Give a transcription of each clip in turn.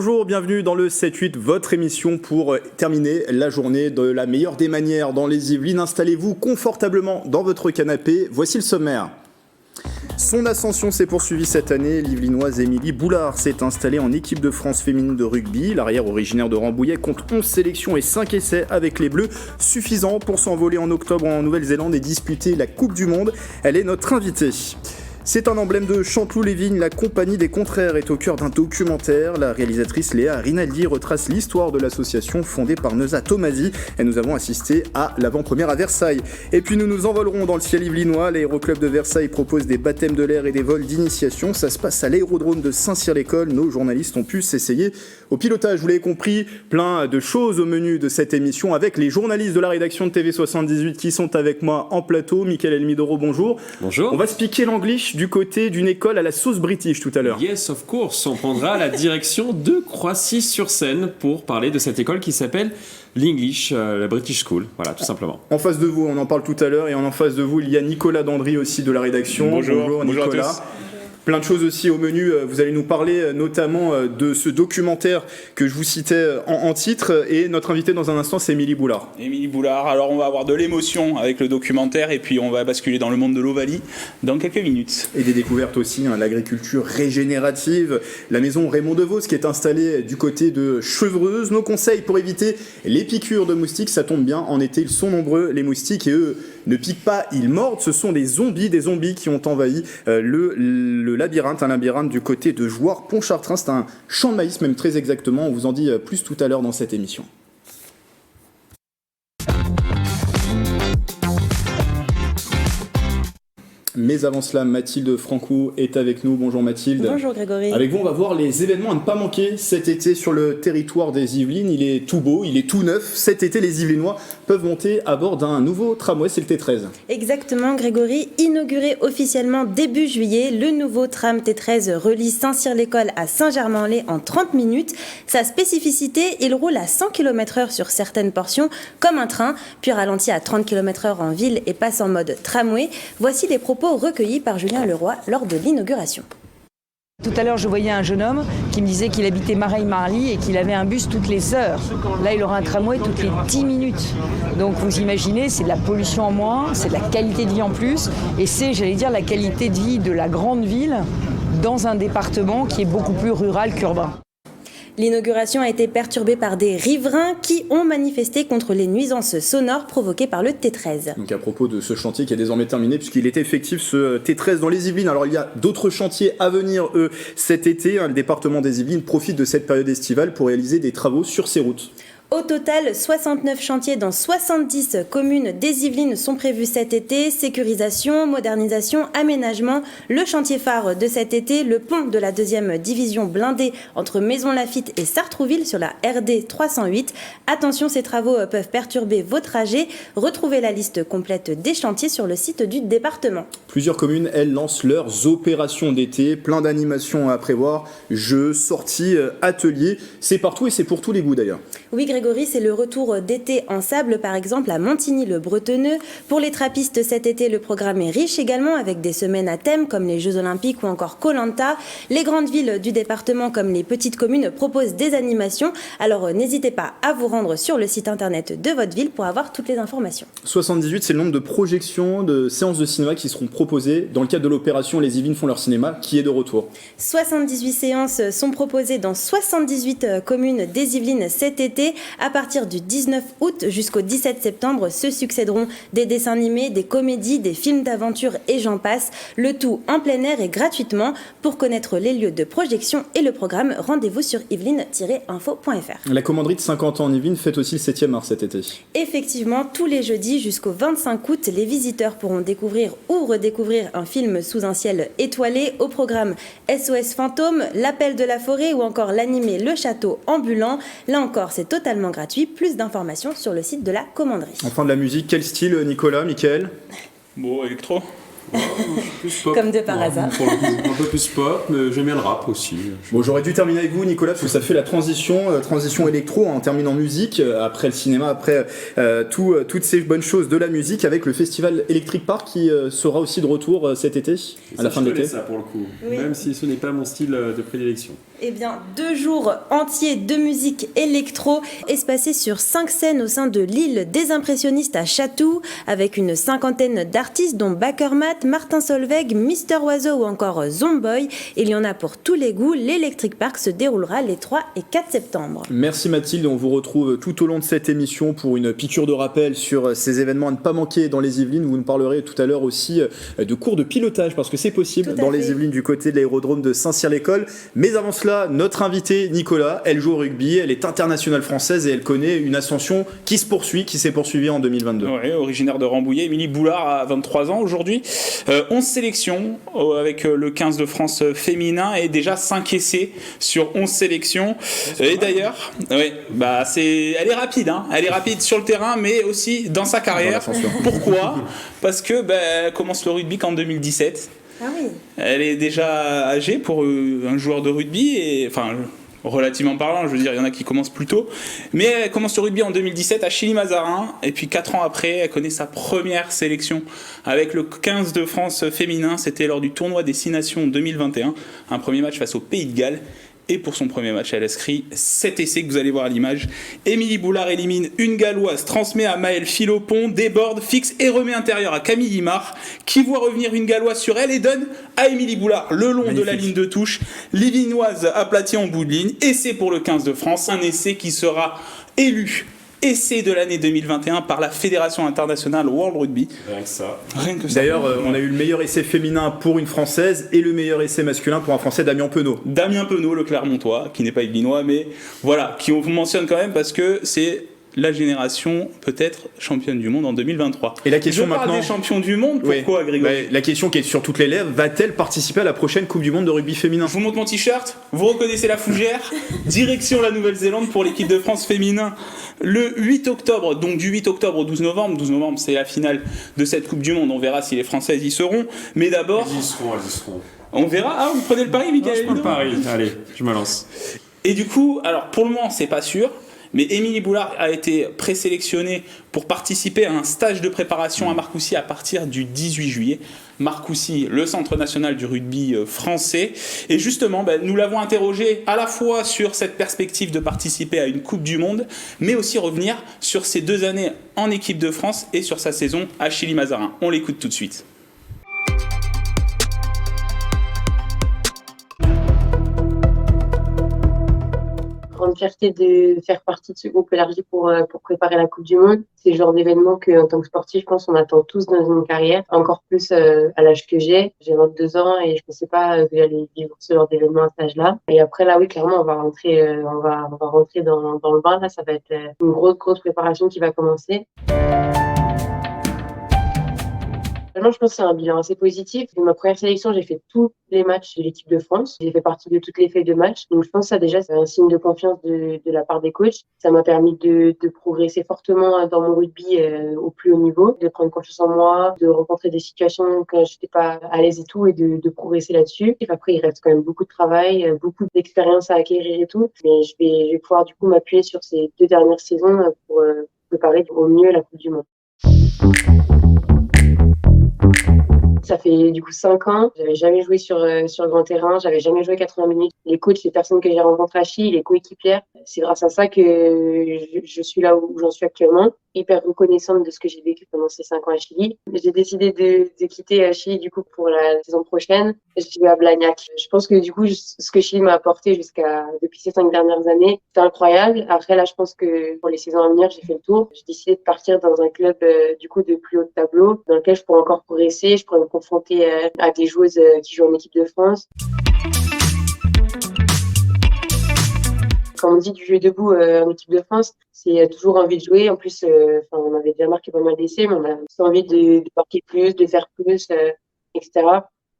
Bonjour, bienvenue dans le 7-8, votre émission pour terminer la journée de la meilleure des manières dans les Yvelines. Installez-vous confortablement dans votre canapé. Voici le sommaire. Son ascension s'est poursuivie cette année. L'Yvelinoise Émilie Boulard s'est installée en équipe de France féminine de rugby. L'arrière originaire de Rambouillet compte 11 sélections et 5 essais avec les Bleus, suffisant pour s'envoler en octobre en Nouvelle-Zélande et disputer la Coupe du Monde. Elle est notre invitée. C'est un emblème de Chanteloup-les-Vignes, la compagnie des contraires est au cœur d'un documentaire. La réalisatrice Léa Rinaldi retrace l'histoire de l'association fondée par Neuza Tomasi et nous avons assisté à l'avant-première à Versailles. Et puis nous nous envolerons dans le ciel yvelinois. L'aéroclub de Versailles propose des baptêmes de l'air et des vols d'initiation. Ça se passe à l'aérodrome de Saint-Cyr-l'École. Nos journalistes ont pu s'essayer au pilotage. Vous l'avez compris, plein de choses au menu de cette émission avec les journalistes de la rédaction de TV78 qui sont avec moi en plateau. Michael Elmidoro, bonjour. Bonjour. On va speaker l'anglish du côté d'une école à la sauce british tout à l'heure. Yes, of course. On prendra la direction de Croissy-sur-Seine pour parler de cette école qui s'appelle l'English, la British School. Voilà, tout simplement. En face de vous, on en parle tout à l'heure, et en face de vous, il y a Nicolas Dandry aussi de la rédaction. Bonjour Nicolas. À tous. Plein de choses aussi au menu. Vous allez nous parler notamment de ce documentaire que je vous citais en titre. Et notre invitée dans un instant, c'est Émilie Boulard. Émilie Boulard, alors on va avoir de l'émotion avec le documentaire et puis on va basculer dans le monde de l'Ovalie dans quelques minutes. Et des découvertes aussi, l'agriculture régénérative, la maison Raymond Devos qui est installée du côté de Chevreuse. Nos conseils pour éviter les piqûres de moustiques, ça tombe bien, en été ils sont nombreux les moustiques et eux ne piquent pas, ils mordent. Ce sont des zombies qui ont envahi le labyrinthe, un labyrinthe du côté de Jouarre, Pontchartrain. C'est un champ de maïs, même très exactement. On vous en dit plus tout à l'heure dans cette émission. Mais avant cela, Mathilde Francou est avec nous. Bonjour Mathilde. Bonjour Grégory. Avec vous, on va voir les événements à ne pas manquer cet été sur le territoire des Yvelines. Il est tout beau, il est tout neuf. Cet été, les Yvelinois peuvent monter à bord d'un nouveau tramway, c'est le T13. Exactement Grégory. Inauguré officiellement début juillet, le nouveau tram T13 relie Saint-Cyr-l'École à Saint-Germain-en-Laye en 30 minutes. Sa spécificité, il roule à 100 km/h sur certaines portions, comme un train, puis ralentit à 30 km/h en ville et passe en mode tramway. Voici les propos recueillis par Julien Leroy lors de l'inauguration. Tout à l'heure, je voyais un jeune homme qui me disait qu'il habitait Mareil-Marly et qu'il avait un bus toutes les heures. Là, il aura un tramway toutes les 10 minutes. Donc, vous imaginez, c'est de la pollution en moins, c'est de la qualité de vie en plus, et c'est, j'allais dire, la qualité de vie de la grande ville dans un département qui est beaucoup plus rural qu'urbain. L'inauguration a été perturbée par des riverains qui ont manifesté contre les nuisances sonores provoquées par le T13. Donc à propos de ce chantier qui est désormais terminé puisqu'il est effectif ce T13 dans les Yvelines. Alors il y a d'autres chantiers à venir cet été. Le département des Yvelines profite de cette période estivale pour réaliser des travaux sur ces routes. Au total, 69 chantiers dans 70 communes des Yvelines sont prévus cet été. Sécurisation, modernisation, aménagement. Le chantier phare de cet été, le pont de la 2e division blindée entre Maisons-Laffitte et Sartrouville sur la RD 308. Attention, ces travaux peuvent perturber vos trajets. Retrouvez la liste complète des chantiers sur le site du département. Plusieurs communes, elles, lancent leurs opérations d'été. Plein d'animations à prévoir. Jeux, sorties, ateliers. C'est partout et c'est pour tous les goûts d'ailleurs. Oui, Grégory, c'est le retour d'été en sable, par exemple à Montigny-le-Bretonneux. Pour les trappistes cet été, le programme est riche également, avec des semaines à thème comme les Jeux Olympiques ou encore Koh-Lanta. Les grandes villes du département comme les petites communes proposent des animations. Alors n'hésitez pas à vous rendre sur le site internet de votre ville pour avoir toutes les informations. 78, c'est le nombre de projections, de séances de cinéma qui seront proposées dans le cadre de l'opération Les Yvelines font leur cinéma, qui est de retour. 78 séances sont proposées dans 78 communes des Yvelines cet été. À partir du 19 août jusqu'au 17 septembre se succéderont des dessins animés, des comédies, des films d'aventure et j'en passe. Le tout en plein air et gratuitement. Pour connaître les lieux de projection et le programme, rendez-vous sur yveline-info.fr. La commanderie de 50 ans en Yvelines fête aussi le 7e art cet été. Effectivement, tous les jeudis jusqu'au 25 août, les visiteurs pourront découvrir ou redécouvrir un film sous un ciel étoilé. Au programme SOS Fantôme, L'Appel de la forêt ou encore l'animé Le Château ambulant. Là encore, c'est totalement gratuit. Plus d'informations sur le site de la commanderie. Enfin de la musique, quel style, Nicolas, Mickaël ? Bon, électro. Plus pop. Comme de par hasard. Pour le coup, un peu plus pop, mais j'aime bien le rap aussi. Bon, j'aurais dû terminer avec vous, Nicolas, parce que ça fait la transition électro, on termine en musique, après le cinéma, après toutes ces bonnes choses de la musique, avec le festival Electric Park qui sera aussi de retour cet été, à la fin de l'été. Ça pour le coup, Oui. même si ce n'est pas mon style de prédilection. Eh bien, 2 jours entiers de musique électro espacés sur 5 scènes au sein de l'île des Impressionnistes à Chatou, avec une cinquantaine d'artistes dont Bakermat, Martin Solveig, Mister Oiseau ou encore Zomboy. Il y en a pour tous les goûts. L'Electric Park se déroulera les 3 et 4 septembre. Merci Mathilde, on vous retrouve tout au long de cette émission pour une piqûre de rappel sur ces événements à ne pas manquer dans les Yvelines. Vous nous parlerez tout à l'heure aussi de cours de pilotage, parce que c'est possible dans les Yvelines du côté de l'aérodrome de Saint-Cyr-l'École. Mais avant cela, notre invitée Nicolas, elle joue au rugby, elle est internationale française et elle connaît une ascension qui s'est poursuivie en 2022. Oui, originaire de Rambouillet, Émilie Boulard a 23 ans aujourd'hui, 11 sélections avec le 15 de France féminin et déjà 5 essais sur 11 sélections. Et d'ailleurs, elle est rapide, elle est rapide sur le terrain mais aussi dans sa carrière. Pourquoi ? Parce que elle commence le rugby qu'en 2017. Ah oui. Elle est déjà âgée pour un joueur de rugby, et enfin relativement parlant, je veux dire, il y en a qui commencent plus tôt, mais elle commence le rugby en 2017 à Chilly-Mazarin, et puis 4 ans après, elle connaît sa première sélection avec le 15 de France féminin. C'était lors du tournoi des 6 Nations 2021, un premier match face au Pays de Galles. Et pour son premier match, elle inscrit 7 essais que vous allez voir à l'image. Émilie Boulard élimine une Galloise, transmet à Maëlle Philopon, déborde, fixe et remet intérieur à Camille Guimard, qui voit revenir une Galloise sur elle et donne à Émilie Boulard le long de la ligne de touche. L'Illinoise aplatie en bout de ligne. Essai pour le 15 de France, un essai qui sera élu essai de l'année 2021 par la Fédération internationale World Rugby. Rien que ça. D'ailleurs, on a eu le meilleur essai féminin pour une Française et le meilleur essai masculin pour un Français, Damien Penaud. Damien Penaud, le Clermontois, qui n'est pas illinois, mais voilà, qui on vous mentionne quand même parce que c'est la génération peut-être championne du monde en 2023. Et la question je parle maintenant, des champions du monde, pourquoi Grégory ? La question qui est sur toutes les lèvres, va-t-elle participer à la prochaine Coupe du Monde de rugby féminin ? Je vous montre mon t-shirt, vous reconnaissez la fougère, direction la Nouvelle-Zélande pour l'équipe de France féminin le 8 octobre, donc du 8 octobre au 12 novembre. 12 novembre, c'est la finale de cette Coupe du Monde, on verra si les Françaises y seront, mais d'abord... Elles y seront. On verra. Ah, vous prenez le pari, Mickaël ? Je prends le pari, allez, je me lance. Et du coup, alors pour le moment, c'est pas sûr, mais Émilie Boulard a été présélectionnée pour participer à un stage de préparation à Marcoussis à partir du 18 juillet. Marcoussis, le centre national du rugby français. Et justement, nous l'avons interrogée à la fois sur cette perspective de participer à une Coupe du Monde, mais aussi revenir sur ses 2 années en équipe de France et sur sa saison à Chilly-Mazarin. On l'écoute tout de suite. Grande fierté de faire partie de ce groupe élargi pour préparer la Coupe du Monde. C'est le genre d'événement qu'en tant que sportif, je pense, on attend tous dans une carrière, encore plus à l'âge que j'ai. J'ai 22 ans et je ne pensais pas que j'allais vivre ce genre d'événement à cet âge-là. Et après, là, oui, clairement, on va rentrer dans le bain. Là, ça va être une grosse préparation qui va commencer. Je pense que c'est un bilan assez positif. Ma première sélection, j'ai fait tous les matchs de l'équipe de France. J'ai fait partie de toutes les feuilles de match. Donc, je pense que ça, déjà, c'est un signe de confiance de la part des coachs. Ça m'a permis de progresser fortement dans mon rugby au plus haut niveau, de prendre confiance en moi, de rencontrer des situations quand je n'étais pas à l'aise et tout, et de progresser là-dessus. Et après, il reste quand même beaucoup de travail, beaucoup d'expérience à acquérir et tout. Mais je vais pouvoir, du coup, m'appuyer sur ces 2 dernières saisons pour préparer au mieux la Coupe du Monde. Ça fait du coup 5 ans, j'avais jamais joué sur le grand terrain, j'avais jamais joué 80 minutes. Les coachs, les personnes que j'ai rencontrées à Chili, les coéquipières, c'est grâce à ça que je suis là où j'en suis actuellement, hyper reconnaissante de ce que j'ai vécu pendant ces 5 ans à Chili. J'ai décidé de quitter Chili du coup pour la saison prochaine. Je vais à Blagnac. Je pense que du coup, ce que Chili m'a apporté depuis ces 5 dernières années, c'est incroyable. Après là, je pense que pour les saisons à venir, j'ai fait le tour. J'ai décidé de partir dans un club du coup de plus haut de tableau, dans lequel je pourrais encore progresser, je pourrais me confronter à des joueuses qui jouent en équipe de France. Quand on dit du jeu debout en équipe de France, c'est toujours envie de jouer. En plus, on avait déjà marqué pas mal d'essais, mais on a envie de marquer plus, de faire plus, etc.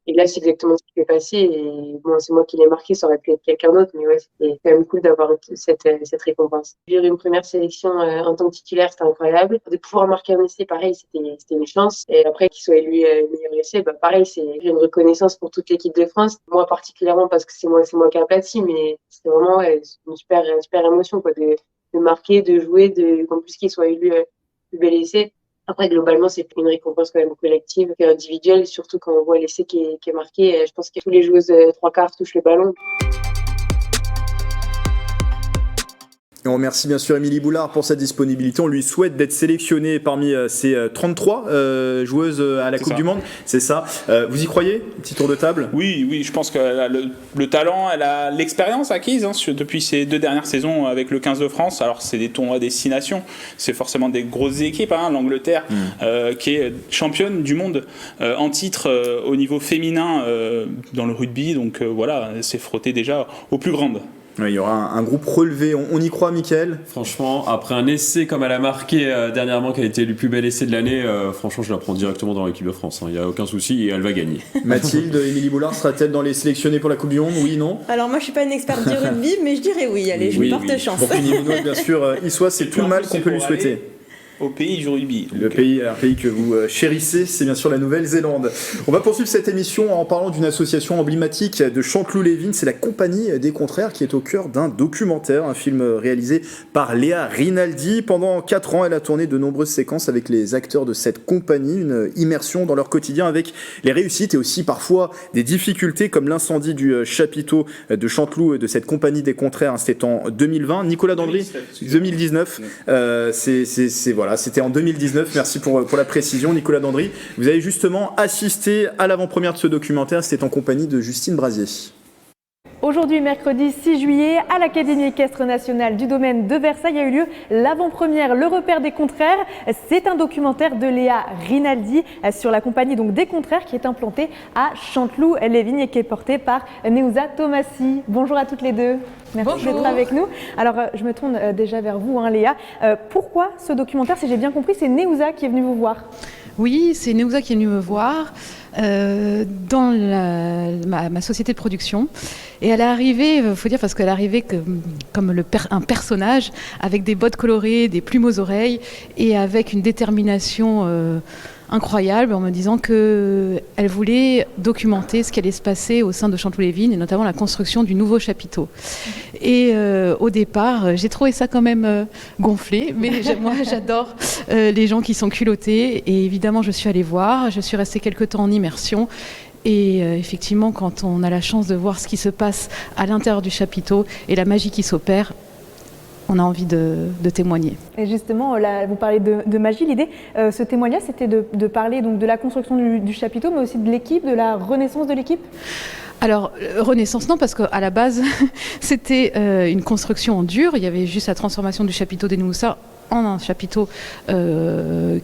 Et là, c'est exactement ce qui s'est passé. Et bon, c'est moi qui l'ai marqué, ça aurait pu être quelqu'un d'autre, mais ouais, c'était quand même cool d'avoir cette récompense. Vivre une première sélection en tant que titulaire, c'était incroyable. De pouvoir marquer un essai, pareil, c'était une chance. Et après, qu'il soit élu meilleur essai, bah, pareil, c'est une reconnaissance pour toute l'équipe de France. Moi, particulièrement, parce que c'est moi qui ai aplati, mais c'est vraiment une super émotion, quoi, de marquer, de jouer, qu'en plus qu'il soit élu plus bel essai. Après, globalement, c'est une récompense quand même collective et individuelle, surtout quand on voit l'essai qui est marqué. Je pense que tous les joueuses trois quarts touchent le ballon. Et on remercie bien sûr Émilie Boulard pour sa disponibilité. On lui souhaite d'être sélectionnée parmi ces 33 joueuses à la Coupe du Monde. C'est ça. Vous y croyez? Petit tour de table. Oui, je pense qu'elle a le talent, elle a l'expérience acquise depuis ces 2 dernières saisons avec le 15 de France. Alors, c'est des tournois destination. C'est forcément des grosses équipes. L'Angleterre, qui est championne du monde en titre au niveau féminin dans le rugby. Donc voilà, elle s'est frottée déjà aux plus grandes. Il y aura un groupe relevé, on y croit, Mickaël? Franchement, après un essai comme elle a marqué dernièrement, qu'elle a été le plus bel essai de l'année, franchement, je la prends directement dans l'équipe de France. Il n'y a aucun souci et elle va gagner. Mathilde, Émilie Boulard sera-t-elle dans les sélectionnés pour la Coupe du Monde? Oui, non? Alors moi, je suis pas une experte du rugby, mais je dirais oui. Allez, je lui porte chance. Pour Fini Mouno, bien sûr, Issois, c'est tout le mal qu'on peut lui souhaiter. Au pays du rugby. Un pays que vous chérissez, c'est bien sûr la Nouvelle-Zélande. On va poursuivre cette émission en parlant d'une association emblématique de Chanteloup-Lévin, c'est la Compagnie des Contraires qui est au cœur d'un documentaire, un film réalisé par Léa Rinaldi. Pendant 4 ans, elle a tourné de nombreuses séquences avec les acteurs de cette compagnie, une immersion dans leur quotidien avec les réussites et aussi parfois des difficultés comme l'incendie du chapiteau de Chanteloup de cette Compagnie des Contraires, c'était en 2020. Nicolas Dandry, 2019, voilà. C'était en 2019, merci pour la précision Nicolas Dandry. Vous avez justement assisté à l'avant-première de ce documentaire, c'était en compagnie de Justine Brasier. Aujourd'hui, mercredi 6 juillet, à l'Académie équestre nationale du domaine de Versailles a eu lieu l'avant-première Le Repère des Contraires. C'est un documentaire de Léa Rinaldi sur la compagnie des Contraires qui est implantée à Chanteloup-Lévin et qui est portée par Néouza Thomasy. Bonjour à toutes les deux. Merci d'être avec nous. Alors, je me tourne déjà vers vous, Léa. Pourquoi ce documentaire? Si j'ai bien compris, c'est Néouza qui est venue vous voir. Oui, c'est Néouza qui est venue me voir dans ma société de production. Et elle est arrivée, il faut dire, parce qu'elle est arrivée comme un personnage, avec des bottes colorées, des plumes aux oreilles, et avec une détermination incroyable, en me disant qu'elle voulait documenter ce qui allait se passer au sein de Chanteloup-Lévin, et notamment la construction du nouveau chapiteau. Et au départ, j'ai trouvé ça quand même gonflé, mais moi j'adore les gens qui sont culottés, et évidemment je suis allée voir, je suis restée quelques temps en immersion. Et effectivement, quand on a la chance de voir ce qui se passe à l'intérieur du chapiteau et la magie qui s'opère, on a envie de témoigner. Et justement, là, vous parlez de magie. L'idée, ce témoignage, c'était de parler de la construction du chapiteau, mais aussi de l'équipe, de la renaissance de l'équipe. Alors, renaissance, non, parce qu'à la base, c'était une construction en dur. Il y avait juste la transformation du chapiteau des Néoussa en un chapiteau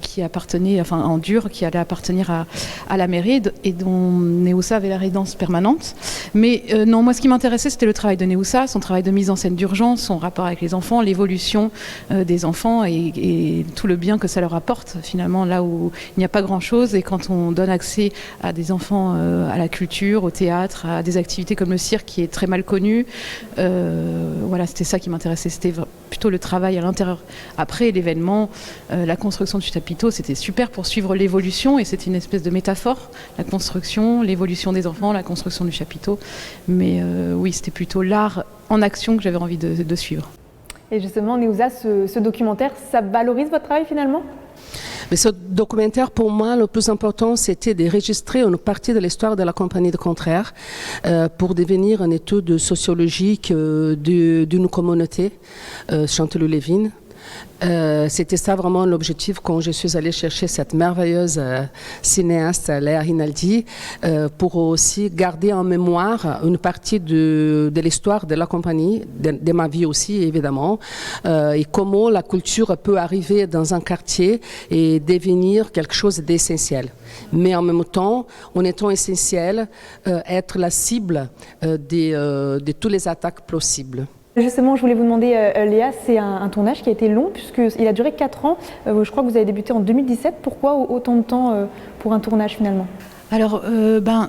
qui appartenait, en dur, qui allait appartenir à la mairie et dont Néoussa avait la résidence permanente. Mais non, moi ce qui m'intéressait, c'était le travail de Néoussa, son travail de mise en scène d'urgence, son rapport avec les enfants, l'évolution des enfants et tout le bien que ça leur apporte finalement là où il n'y a pas grand-chose. Et quand on donne accès à des enfants à la culture, au théâtre, à des activités comme le cirque qui est très mal connu, voilà, c'était ça qui m'intéressait. C'était plutôt le travail à l'intérieur. Après l'événement, la construction du chapiteau, c'était super pour suivre l'évolution et c'était une espèce de métaphore, la construction, l'évolution des enfants, la construction du chapiteau. Mais oui, c'était plutôt l'art en action que j'avais envie de suivre. Et justement, Néouza, ce documentaire, ça valorise votre travail finalement ? Mais ce documentaire, pour moi, le plus important, c'était de enregistrer une partie de l'histoire de la Compagnie des Contraires pour devenir une étude sociologique d'une communauté, Chanteloup-Lévin. C'était ça vraiment l'objectif quand je suis allée chercher cette merveilleuse cinéaste Léa Rinaldi pour aussi garder en mémoire une partie de l'histoire de la compagnie, de ma vie aussi évidemment, et comment la culture peut arriver dans un quartier et devenir quelque chose d'essentiel. Mais en même temps, en étant essentiel, être la cible de toutes les attaques possibles. Justement, je voulais vous demander, Léa, c'est un tournage qui a été long puisqu'il a duré 4 ans. Je crois que vous avez débuté en 2017. Pourquoi autant de temps pour un tournage finalement ? Alors,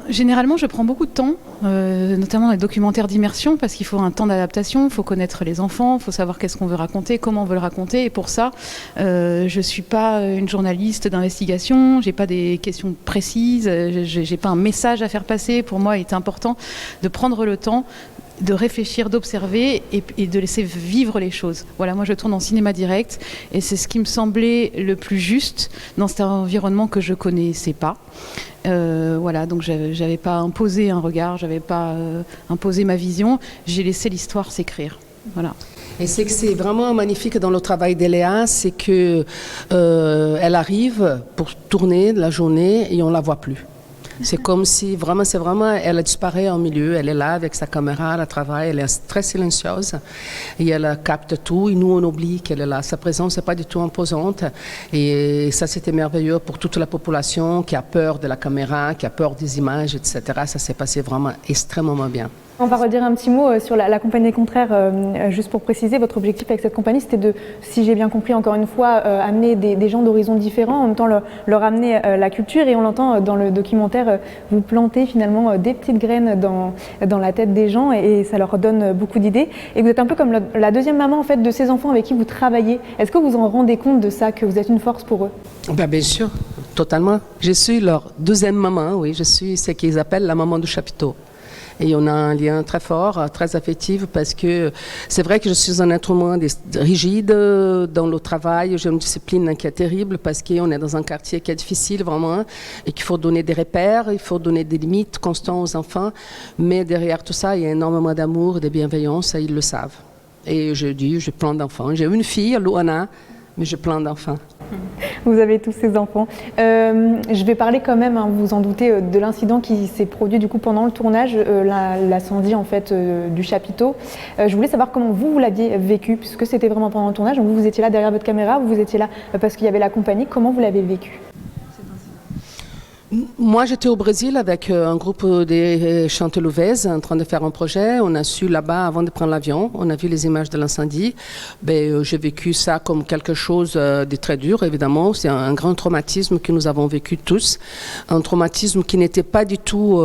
généralement, je prends beaucoup de temps, notamment dans les documentaires d'immersion, parce qu'il faut un temps d'adaptation, il faut connaître les enfants, il faut savoir qu'est-ce qu'on veut raconter, comment on veut le raconter. Et pour ça, je ne suis pas une journaliste d'investigation, je n'ai pas des questions précises, je n'ai pas un message à faire passer. Pour moi, il est important de prendre le temps de réfléchir, d'observer et de laisser vivre les choses. Voilà, moi je tourne en cinéma direct et c'est ce qui me semblait le plus juste dans cet environnement que je connaissais pas. Voilà, donc j'avais pas imposé un regard, j'avais pas imposé ma vision, j'ai laissé l'histoire s'écrire. Voilà. Et c'est que c'est vraiment magnifique dans le travail d'Eléa, c'est que elle arrive pour tourner la journée et on la voit plus. C'est comme si vraiment, elle a disparu en milieu, elle est là avec sa caméra, elle travaille, elle est très silencieuse et elle capte tout et nous on oublie qu'elle est là. Sa présence n'est pas du tout imposante et ça c'était merveilleux pour toute la population qui a peur de la caméra, qui a peur des images, etc. Ça s'est passé vraiment extrêmement bien. On va redire un petit mot sur la compagnie des contraires, juste pour préciser, votre objectif avec cette compagnie, c'était de, si j'ai bien compris encore une fois, amener des gens d'horizons différents, en même temps leur amener la culture, et on l'entend dans le documentaire, vous plantez finalement des petites graines dans la tête des gens et ça leur donne beaucoup d'idées. Et vous êtes un peu comme la deuxième maman en fait, de ces enfants avec qui vous travaillez. Est-ce que vous en rendez compte de ça, que vous êtes une force pour eux? Bien sûr, totalement. Je suis leur deuxième maman, oui, je suis ce qu'ils appellent la maman du chapiteau. Et on a un lien très fort, très affectif, parce que c'est vrai que je suis un être humain rigide dans le travail. J'ai une discipline qui est terrible parce qu'on est dans un quartier qui est difficile vraiment et qu'il faut donner des repères, il faut donner des limites constantes aux enfants. Mais derrière tout ça, il y a énormément d'amour et de bienveillance et ils le savent. Et je dis, j'ai plein d'enfants. J'ai une fille, Luana, mais j'ai plein d'enfants. Vous avez tous ces enfants. Je vais parler quand même, hein, vous en doutez, de l'incident qui s'est produit du coup pendant le tournage, l'incendie en fait du chapiteau. Je voulais savoir comment vous l'aviez vécu, puisque c'était vraiment pendant le tournage. Donc vous étiez là derrière votre caméra, vous étiez là parce qu'il y avait la compagnie. Comment vous l'avez vécu? Moi, j'étais au Brésil avec un groupe de chantelouvaises en train de faire un projet. On a su là-bas, avant de prendre l'avion, on a vu les images de l'incendie. J'ai vécu ça comme quelque chose de très dur, évidemment. C'est un grand traumatisme que nous avons vécu tous. Un traumatisme qui n'était pas du tout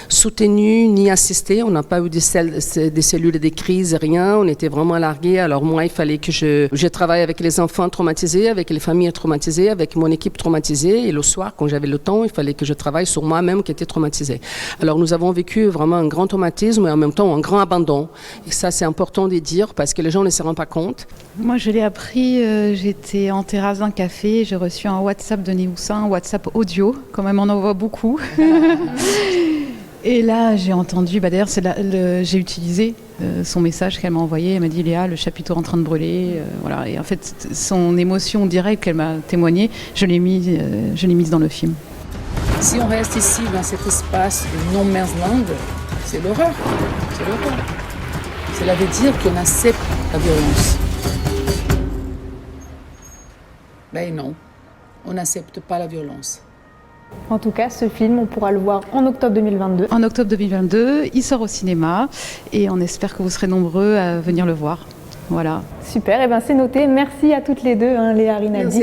soutenu ni assisté. On n'a pas eu des cellules de crise, rien. On était vraiment largués. Alors moi, il fallait que je travaille avec les enfants traumatisés, avec les familles traumatisées, avec mon équipe traumatisée. Et le soir, quand j'avais le temps, il fallait que je travaille sur moi-même qui était traumatisée. Alors nous avons vécu vraiment un grand traumatisme et en même temps un grand abandon. Et ça, c'est important de dire parce que les gens ne se rendent pas compte. Moi, je l'ai appris, j'étais en terrasse d'un café, j'ai reçu un WhatsApp de Néoussa, un WhatsApp audio, quand même on en voit beaucoup. Et là, j'ai entendu, d'ailleurs, j'ai utilisé son message qu'elle m'a envoyé. Elle m'a dit, Léa, le chapiteau est en train de brûler. Voilà. Et en fait, son émotion directe qu'elle m'a témoignée, je l'ai mise dans le film. Si on reste ici, dans cet espace de no-man's land, c'est l'horreur. C'est l'horreur. Cela veut dire qu'on accepte la violence. Ben non, on n'accepte pas la violence. En tout cas, ce film, on pourra le voir en octobre 2022. En octobre 2022, il sort au cinéma et on espère que vous serez nombreux à venir le voir. Voilà. Super, et ben c'est noté. Merci à toutes les deux, hein, Léa Rinaldi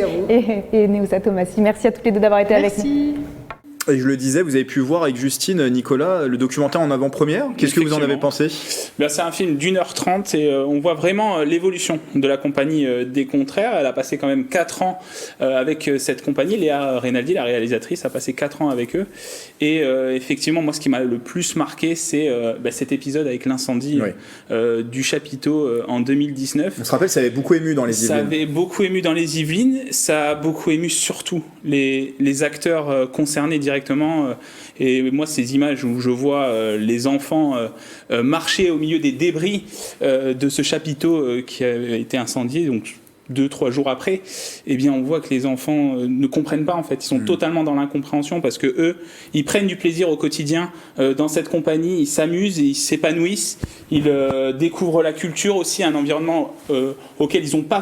et Néoussa Tomassi. Merci à toutes les deux d'avoir été avec nous. Et je le disais, vous avez pu voir avec Justine, Nicolas, le documentaire en avant-première. Qu'est-ce que vous en avez pensé? C'est un film d'1h30 et on voit vraiment l'évolution de la compagnie des Contraires. Elle a passé quand même 4 ans avec cette compagnie. Léa Rinaldi, la réalisatrice, a passé 4 ans avec eux. Et effectivement, moi, ce qui m'a le plus marqué, c'est cet épisode avec l'incendie du chapiteau en 2019. On se rappelle, ça avait beaucoup ému dans les Yvelines. Ça avait beaucoup ému dans les Yvelines. Ça a beaucoup ému surtout les acteurs concernés directement. Et moi, ces images où je vois les enfants marcher au milieu des débris de ce chapiteau qui a été incendié, donc 2-3 jours après, eh bien on voit que les enfants ne comprennent pas en fait, ils sont totalement dans l'incompréhension parce que eux, ils prennent du plaisir au quotidien dans cette compagnie, ils s'amusent, ils s'épanouissent, ils découvrent la culture aussi, un environnement auquel ils n'ont pas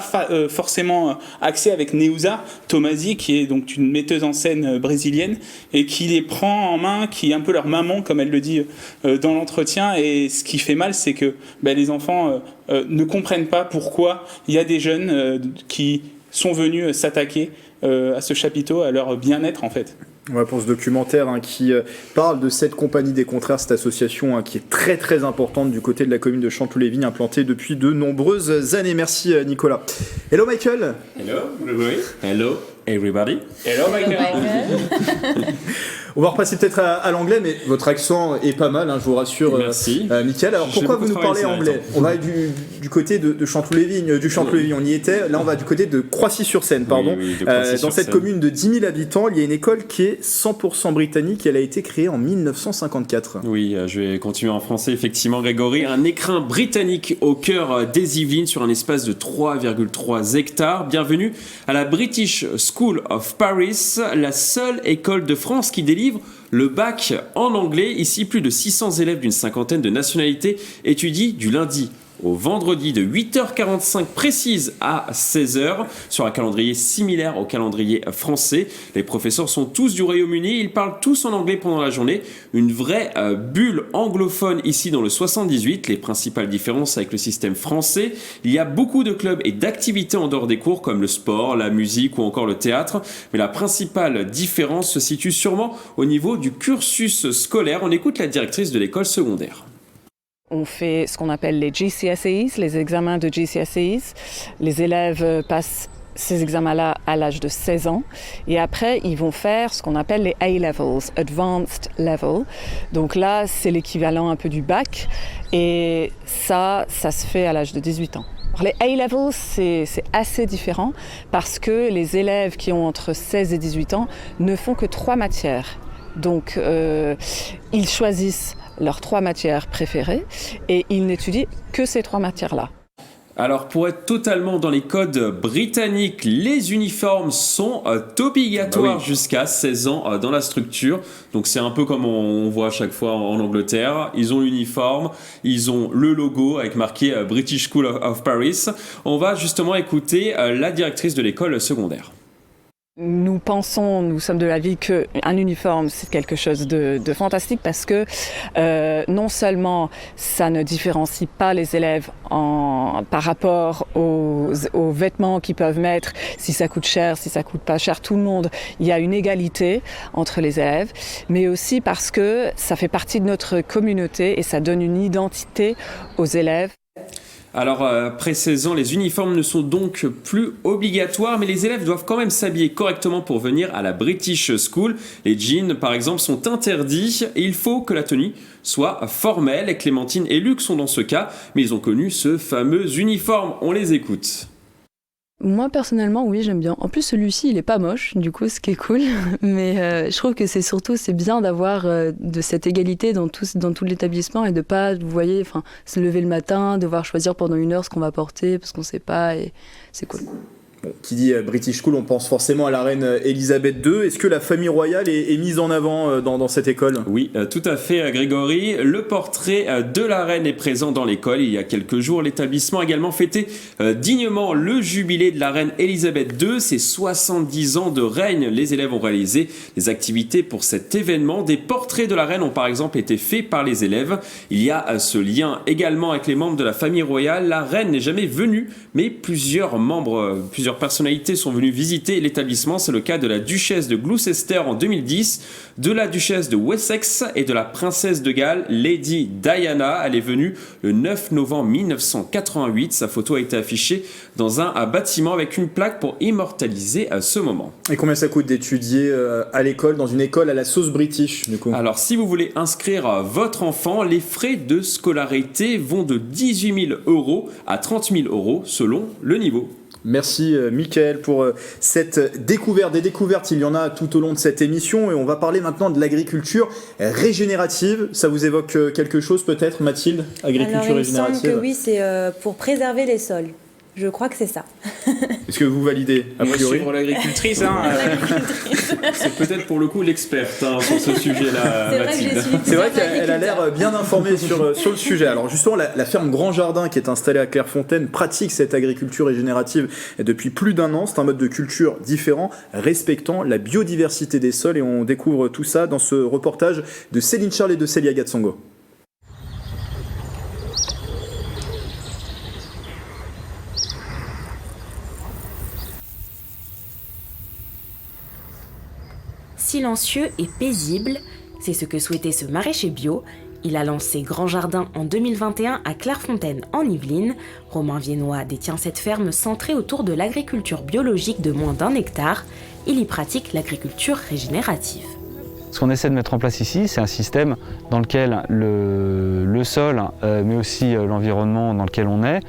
forcément accès avec Néoussa Tomassi qui est donc une metteuse en scène brésilienne et qui les prend en main, qui est un peu leur maman comme elle le dit dans l'entretien, et ce qui fait mal c'est que les enfants ne comprennent pas pourquoi il y a des jeunes qui sont venus s'attaquer à ce chapiteau, à leur bien-être en fait. Ouais, pour ce documentaire qui parle de cette compagnie des contraires, cette association qui est très très importante du côté de la commune de Chanteloup-les-Vignes, implantée depuis de nombreuses années. Merci Nicolas. Hello Michael. Hello everybody. Hello everybody. Hello Michael. On va repasser peut-être à l'anglais, mais votre accent est pas mal, je vous rassure. Merci. Michael, alors pourquoi vous nous parlez anglais? On va du côté de Chanteloup-les-Vignes, du Chanteloup-les-Vignes, on y était. Là, on va du côté de Croissy-sur-Seine, pardon. Oui, de Croissy-sur-Seine. Dans cette commune de 10 000 habitants, il y a une école qui est 100% britannique. Elle a été créée en 1954. Oui, je vais continuer en français, effectivement, Grégory. Un écrin britannique au cœur des Yvelines sur un espace de 3,3 hectares. Bienvenue à la British School of Paris, la seule école de France qui délivre le bac en anglais. Ici, plus de 600 élèves d'une cinquantaine de nationalités étudient du lundi au vendredi de 8h45 précise à 16h sur un calendrier similaire au calendrier français. Les professeurs sont tous du Royaume-Uni, ils parlent tous en anglais pendant la journée. Une vraie bulle anglophone ici dans le 78. Les principales différences avec le système français: il y a beaucoup de clubs et d'activités en dehors des cours comme le sport, la musique ou encore le théâtre. Mais la principale différence se situe sûrement au niveau du cursus scolaire. On écoute la directrice de l'école secondaire. On fait ce qu'on appelle les GCSEs, les examens de GCSEs. Les élèves passent ces examens-là à l'âge de 16 ans. Et après, ils vont faire ce qu'on appelle les A-levels, Advanced Level. Donc là, c'est l'équivalent un peu du bac. Et ça se fait à l'âge de 18 ans. Alors les A-levels, c'est assez différent parce que les élèves qui ont entre 16 et 18 ans ne font que 3 matières. Donc, ils choisissent leurs 3 matières préférées et ils n'étudient que ces 3 matières-là. Alors pour être totalement dans les codes britanniques, les uniformes sont obligatoires jusqu'à 16 ans dans la structure. Donc c'est un peu comme on voit à chaque fois en Angleterre. Ils ont l'uniforme, ils ont le logo avec marqué British School of Paris. On va justement écouter la directrice de l'école secondaire. Nous sommes de l'avis qu'un uniforme, c'est quelque chose de fantastique parce que non seulement ça ne différencie pas les élèves par rapport aux vêtements qu'ils peuvent mettre, si ça coûte cher, si ça coûte pas cher, tout le monde, il y a une égalité entre les élèves, mais aussi parce que ça fait partie de notre communauté et ça donne une identité aux élèves. Alors, après 16 ans, les uniformes ne sont donc plus obligatoires, mais les élèves doivent quand même s'habiller correctement pour venir à la British School. Les jeans, par exemple, sont interdits et il faut que la tenue soit formelle. Clémentine et Luc sont dans ce cas, mais ils ont connu ce fameux uniforme. On les écoute. Moi personnellement oui, j'aime bien. En plus celui-ci il est pas moche du coup, ce qui est cool, mais je trouve que c'est bien d'avoir de cette égalité dans tout l'établissement et de pas, vous voyez, se lever le matin, devoir choisir pendant 1 heure ce qu'on va porter parce qu'on sait pas, et c'est cool. Bon, qui dit British School, on pense forcément à la reine Elisabeth II. Est-ce que la famille royale est mise en avant dans cette école ? Oui, tout à fait, Grégory. Le portrait de la reine est présent dans l'école. Il y a quelques jours, l'établissement a également fêté dignement le jubilé de la reine Elisabeth II. Ses 70 ans de règne. Les élèves ont réalisé des activités pour cet événement. Des portraits de la reine ont par exemple été faits par les élèves. Il y a ce lien également avec les membres de la famille royale. La reine n'est jamais venue, mais plusieurs personnalités sont venues visiter l'établissement. C'est le cas de la duchesse de Gloucester en 2010, de la duchesse de Wessex et de la princesse de Galles, Lady Diana. Elle est venue le 9 novembre 1988. Sa photo a été affichée dans un bâtiment avec une plaque pour immortaliser ce moment. Et combien ça coûte d'étudier à l'école, dans une école à la sauce british du coup ? Alors si vous voulez inscrire votre enfant, les frais de scolarité vont de 18 000 € à 30 000 € selon le niveau. Merci Mickaël pour cette découverte. Des découvertes, il y en a tout au long de cette émission et on va parler maintenant de l'agriculture régénérative. Ça vous évoque quelque chose peut-être, Mathilde, agriculture régénérative ? Il me semble que oui, c'est pour préserver les sols. Je crois que c'est ça. Est-ce que vous validez a priori ? Sur l'agricultrice, C'est peut-être pour le coup l'experte sur ce sujet-là. C'est vrai que j'ai suivi. C'est vrai qu'elle a l'air bien informée sur le sujet. Alors justement, la ferme Grand Jardin qui est installée à Clairefontaine pratique cette agriculture régénérative depuis plus d'1 an. C'est un mode de culture différent, respectant la biodiversité des sols et on découvre tout ça dans ce reportage de Céline Charles et de Célia Gatsongo. silencieux et paisible. C'est ce que souhaitait ce maraîcher bio. Il a lancé Grand Jardin en 2021 à Clairefontaine en Yvelines. Romain Viennois détient cette ferme centrée autour de l'agriculture biologique de moins d'1 hectare. Il y pratique l'agriculture régénérative. Ce qu'on essaie de mettre en place ici, c'est un système dans lequel le sol, mais aussi l'environnement dans lequel on est,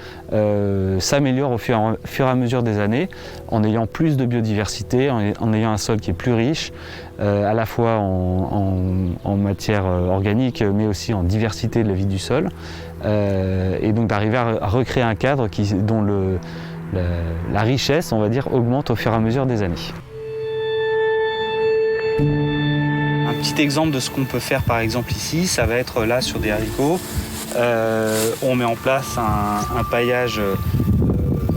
s'améliore au fur et à mesure des années, en ayant plus de biodiversité, en ayant un sol qui est plus riche, à la fois en matière organique, mais aussi en diversité de la vie du sol, et donc d'arriver à recréer un cadre dont la richesse, on va dire, augmente au fur et à mesure des années. Un petit exemple de ce qu'on peut faire par exemple ici, ça va être là sur des haricots. On met en place un paillage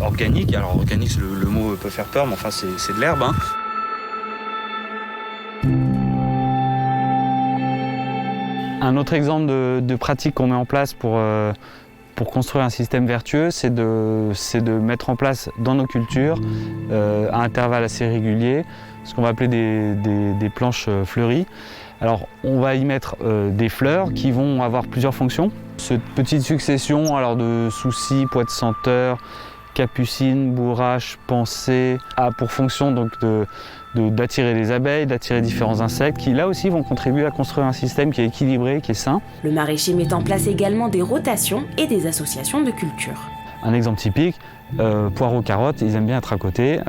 organique. Alors organique, le mot peut faire peur, mais enfin c'est de l'herbe. Un autre exemple de pratique qu'on met en place pour construire un système vertueux, c'est de mettre en place dans nos cultures, à intervalles assez réguliers, ce qu'on va appeler des planches fleuries. Alors on va y mettre des fleurs qui vont avoir plusieurs fonctions. Cette petite succession alors, de soucis, pois de senteur, capucine, bourrache, pensée, a pour fonction donc d'attirer les abeilles, d'attirer différents insectes qui là aussi vont contribuer à construire un système qui est équilibré, qui est sain. Le maraîcher met en place également des rotations et des associations de cultures. Un exemple typique, poireaux, carottes, ils aiment bien être à côté.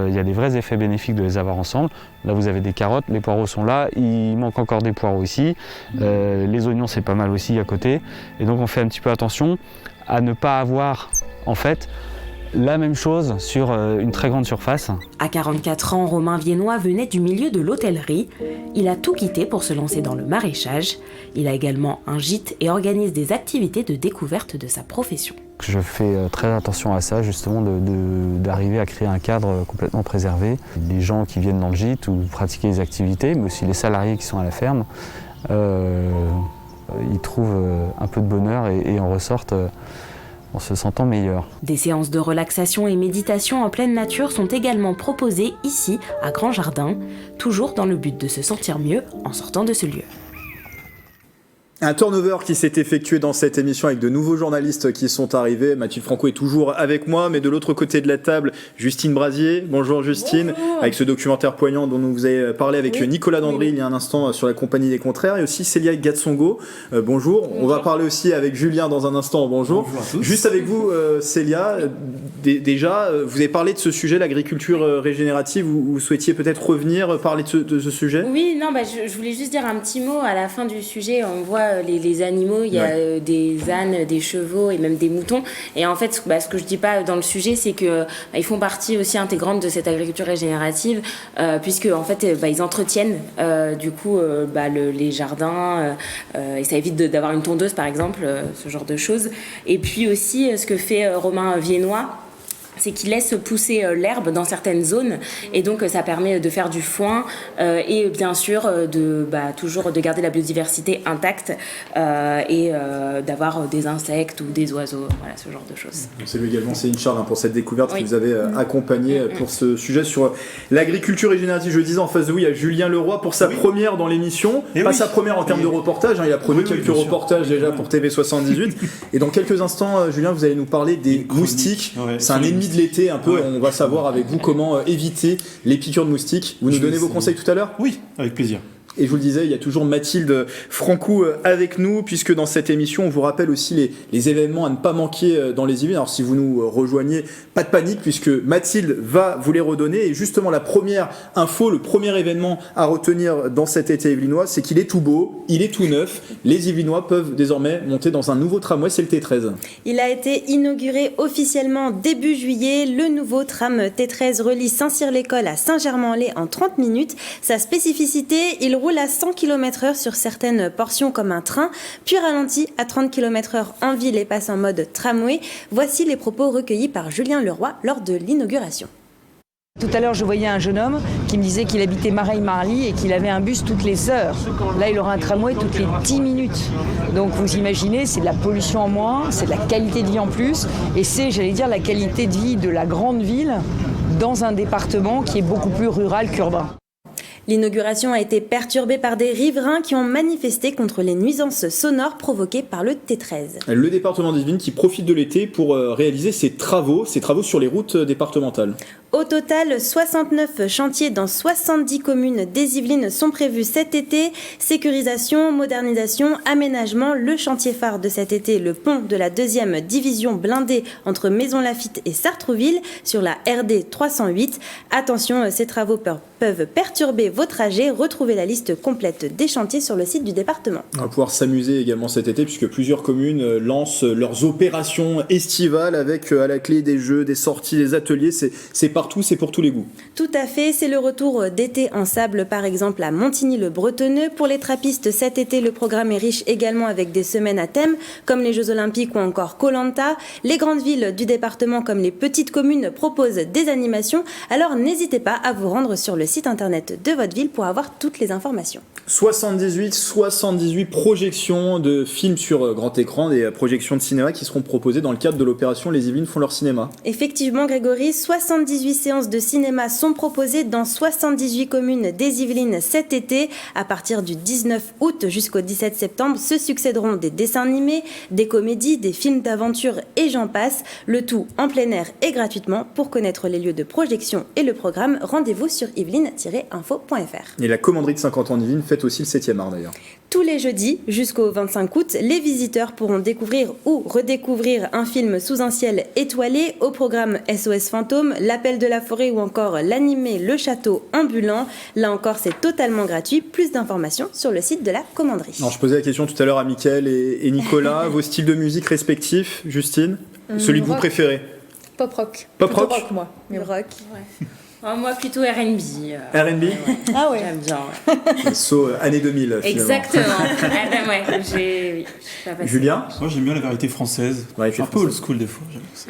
Il y a des vrais effets bénéfiques de les avoir ensemble. Là vous avez des carottes, les poireaux sont là, il manque encore des poireaux ici. Les oignons c'est pas mal aussi à côté. Et donc on fait un petit peu attention à ne pas avoir en fait la même chose sur une très grande surface. À 44 ans, Romain Viennois venait du milieu de l'hôtellerie. Il a tout quitté pour se lancer dans le maraîchage. Il a également un gîte et organise des activités de découverte de sa profession. Je fais très attention à ça, justement, d'arriver à créer un cadre complètement préservé. Les gens qui viennent dans le gîte ou pratiquer les activités, mais aussi les salariés qui sont à la ferme, ils trouvent un peu de bonheur et en ressortent en se sentant meilleur. Des séances de relaxation et méditation en pleine nature sont également proposées ici, à Grand Jardin, toujours dans le but de se sentir mieux en sortant de ce lieu. Un turnover qui s'est effectué dans cette émission avec de nouveaux journalistes qui sont arrivés. Mathilde Franco est toujours avec moi, mais de l'autre côté de la table, Justine Brasier. Bonjour Justine, bonjour. Avec ce documentaire poignant dont vous avez parlé avec Nicolas Dandry il y a un instant sur la Compagnie des Contraires, et aussi Célia Gatsongo. Bonjour. On va parler aussi avec Julien dans un instant. Bonjour. Bonjour à tous. Juste avec vous, Célia, déjà, vous avez parlé de ce sujet, l'agriculture régénérative. Vous souhaitiez peut-être revenir, parler de ce sujet ? Oui, non, je voulais juste dire un petit mot à la fin du sujet. On voit les animaux, il y a des ânes, des chevaux et même des moutons. Et en fait, ce que je dis pas dans le sujet, c'est que ils font partie aussi intégrante de cette agriculture régénérative, puisque en fait, ils entretiennent les jardins, et ça évite d'avoir une tondeuse, par exemple, ce genre de choses. Et puis aussi, ce que fait Romain Viennois, c'est qu'il laisse pousser l'herbe dans certaines zones, et donc ça permet de faire du foin et bien sûr toujours de garder la biodiversité intacte et d'avoir des insectes ou des oiseaux, voilà, ce genre de choses. C'est lui également Céline Charles pour cette découverte qui vous avez accompagné pour ce sujet sur l'agriculture régénérative. Je disais en face de vous, il y a Julien Leroy pour sa première dans l'émission, pas sa première en termes de reportage, il a produit quelques reportages déjà pour TV78 et dans quelques instants, Julien, vous allez nous parler des moustiques. C'est un ennemi de l'été un peu, on va savoir avec vous comment éviter les piqûres de moustiques. Vous nous donnez vos conseils tout à l'heure ? Oui, avec plaisir. Et je vous le disais, il y a toujours Mathilde Franco avec nous, puisque dans cette émission, on vous rappelle aussi les événements à ne pas manquer dans les Yvelines. Alors si vous nous rejoignez, pas de panique, puisque Mathilde va vous les redonner. Et justement, la première info, le premier événement à retenir dans cet été yvelinois, c'est qu'il est tout beau, il est tout neuf. Les Yvelinois peuvent désormais monter dans un nouveau tramway, c'est le T13. Il a été inauguré officiellement début juillet. Le nouveau tram T13 relie Saint-Cyr-l'École à Saint-Germain-en-Laye en 30 minutes. Sa spécificité, il roule à 100 km/h sur certaines portions comme un train, puis ralentit à 30 km/h en ville et passe en mode tramway. Voici les propos recueillis par Julien Leroy lors de l'inauguration. Tout à l'heure, je voyais un jeune homme qui me disait qu'il habitait Mareil-Marly et qu'il avait un bus toutes les heures. Là, il aura un tramway toutes les 10 minutes. Donc, vous imaginez, c'est de la pollution en moins, c'est de la qualité de vie en plus, et c'est, j'allais dire, la qualité de vie de la grande ville dans un département qui est beaucoup plus rural qu'urbain. L'inauguration a été perturbée par des riverains qui ont manifesté contre les nuisances sonores provoquées par le T13. Le département des Yvelines qui profite de l'été pour réaliser ses travaux sur les routes départementales. Au total, 69 chantiers dans 70 communes des Yvelines sont prévus cet été. Sécurisation, modernisation, aménagement. Le chantier phare de cet été, le pont de la 2e division blindée entre Maisons-Laffitte et Sartrouville sur la RD 308. Attention, ces travaux peuvent perturber vos trajets. Retrouvez la liste complète des chantiers sur le site du département. On va pouvoir s'amuser également cet été puisque plusieurs communes lancent leurs opérations estivales avec à la clé des jeux, des sorties, des ateliers. C'est partout, c'est pour tous les goûts. Tout à fait, c'est le retour d'été en sable par exemple à Montigny-le-Bretonneux. Pour les trappistes cet été, le programme est riche également avec des semaines à thème comme les Jeux Olympiques ou encore Koh-Lanta. Les grandes villes du département comme les petites communes proposent des animations, alors n'hésitez pas à vous rendre sur le site internet de votre ville pour avoir toutes les informations. 78 projections de films sur grand écran, des projections de cinéma qui seront proposées dans le cadre de l'opération Les Yvelines font leur cinéma. Effectivement Grégory, 78 séances de cinéma sont proposées dans 78 communes des Yvelines cet été. À partir du 19 août jusqu'au 17 septembre se succéderont des dessins animés, des comédies, des films d'aventure et j'en passe. Le tout en plein air et gratuitement. Pour connaître les lieux de projection et le programme, rendez-vous sur yvelines-info.fr. Et la commanderie de 50 ans d'Yvelines fête aussi le 7e art d'ailleurs. Tous les jeudis jusqu'au 25 août, les visiteurs pourront découvrir ou redécouvrir un film sous un ciel étoilé. Au programme SOS Fantôme, L'Appel de la forêt ou encore l'animé Le Château ambulant. Là encore, c'est totalement gratuit. Plus d'informations sur le site de la commanderie. Alors, je posais la question tout à l'heure à Mickaël et Nicolas. Vos styles de musique respectifs, Justine, celui que vous préférez? Pop rock. Pop rock, moi. Le rock. Ouais. Moi plutôt R&B. R&B. Ah ouais. J'aime bien. Saut année 2000 finalement. Exactement. Julien? Moi j'aime bien la variété française. Ouais, un peu old school des fois.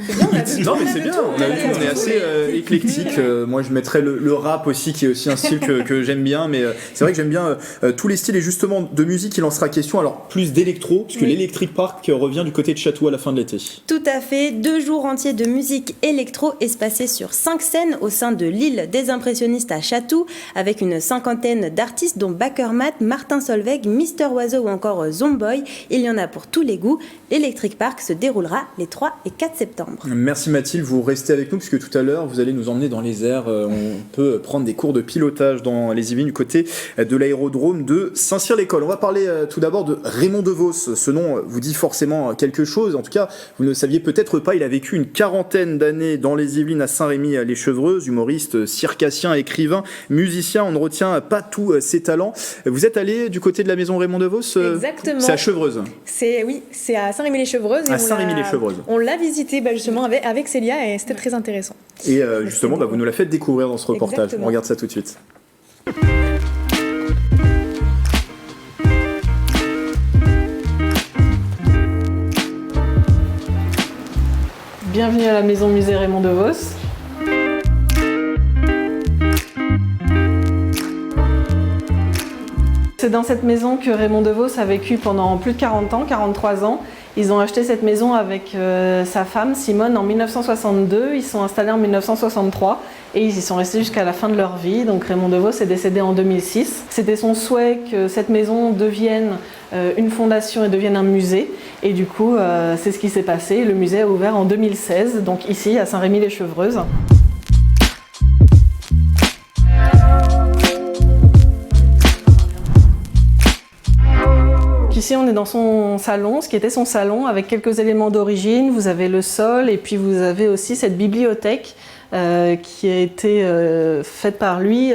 Non mais c'est bien, on est assez éclectique. Moi je mettrais le rap aussi qui est aussi un style que j'aime bien, mais c'est vrai que j'aime bien tous les styles et justement de musique il en sera question, alors plus d'électro, parce que l'Electric Park revient du côté de Château à la fin de l'été. Tout à fait, 2 jours entiers de musique électro espacés sur 5 scènes au sein de l'île des impressionnistes à Chatou, avec une 50aine d'artistes dont Bakermat, Martin Solveig, Mister Oiseau ou encore Zomboy. Il y en a pour tous les goûts. L'Electric Park se déroulera les 3 et 4 septembre. Merci Mathilde, vous restez avec nous puisque tout à l'heure vous allez nous emmener dans les airs. On peut prendre des cours de pilotage dans les Yvelines du côté de l'aérodrome de Saint-Cyr-l'École. On va parler tout d'abord de Raymond DeVos. Ce nom vous dit forcément quelque chose. En tout cas, vous ne le saviez peut-être pas. Il a vécu une 40aine d'années dans les Yvelines à Saint-Rémy-les-Chevreuses. Humoriste, circassien, écrivain, musicien. On ne retient pas tous ses talents. Vous êtes allé du côté de la maison Raymond DeVos? Exactement. C'est à Chevreuse. C'est à Saint-Rémy-les-Chevreuses. À Saint-Rémy-les-Chevreuses. On l'a visité justement avec Célia et c'était très intéressant. Et justement, vous nous la faites découvrir dans ce reportage. Exactement. On regarde ça tout de suite. Bienvenue à la maison musée Raymond DeVos. C'est dans cette maison que Raymond DeVos a vécu pendant plus de 40 ans, 43 ans. Ils ont acheté cette maison avec sa femme Simone en 1962. Ils sont installés en 1963 et ils y sont restés jusqu'à la fin de leur vie. Donc Raymond DeVos est décédé en 2006. C'était son souhait que cette maison devienne une fondation et devienne un musée. Et du coup, c'est ce qui s'est passé. Le musée a ouvert en 2016, donc ici à Saint-Rémy-les-Chevreuses. Ici, on est dans son salon, ce qui était son salon, avec quelques éléments d'origine. Vous avez le sol et puis vous avez aussi cette bibliothèque qui a été faite par lui,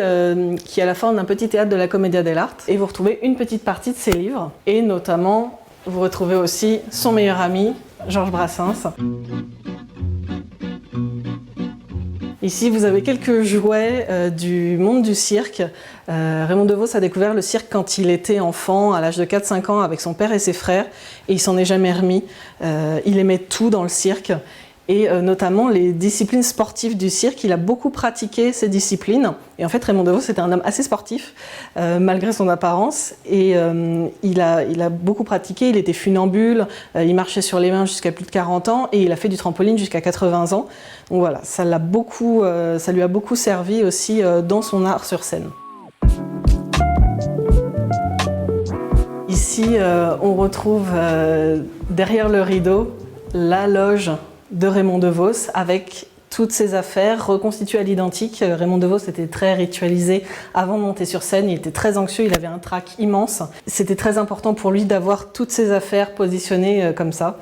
qui a la forme d'un petit théâtre de la Commedia dell'Arte. Et vous retrouvez une petite partie de ses livres. Et notamment, vous retrouvez aussi son meilleur ami, Georges Brassens. Ici, vous avez quelques jouets du monde du cirque. Raymond DeVos a découvert le cirque quand il était enfant, à l'âge de 4-5 ans, avec son père et ses frères, et il s'en est jamais remis. Il aimait tout dans le cirque, et notamment les disciplines sportives du cirque. Il a beaucoup pratiqué ces disciplines, et en fait Raymond DeVos était un homme assez sportif, malgré son apparence, et il a beaucoup pratiqué. Il était funambule, il marchait sur les mains jusqu'à plus de 40 ans, et il a fait du trampoline jusqu'à 80 ans. Donc voilà, ça lui a beaucoup servi aussi dans son art sur scène. Ici, on retrouve derrière le rideau la loge de Raymond DeVos avec toutes ses affaires reconstituées à l'identique. Raymond DeVos était très ritualisé avant de monter sur scène, il était très anxieux, il avait un trac immense. C'était très important pour lui d'avoir toutes ses affaires positionnées comme ça.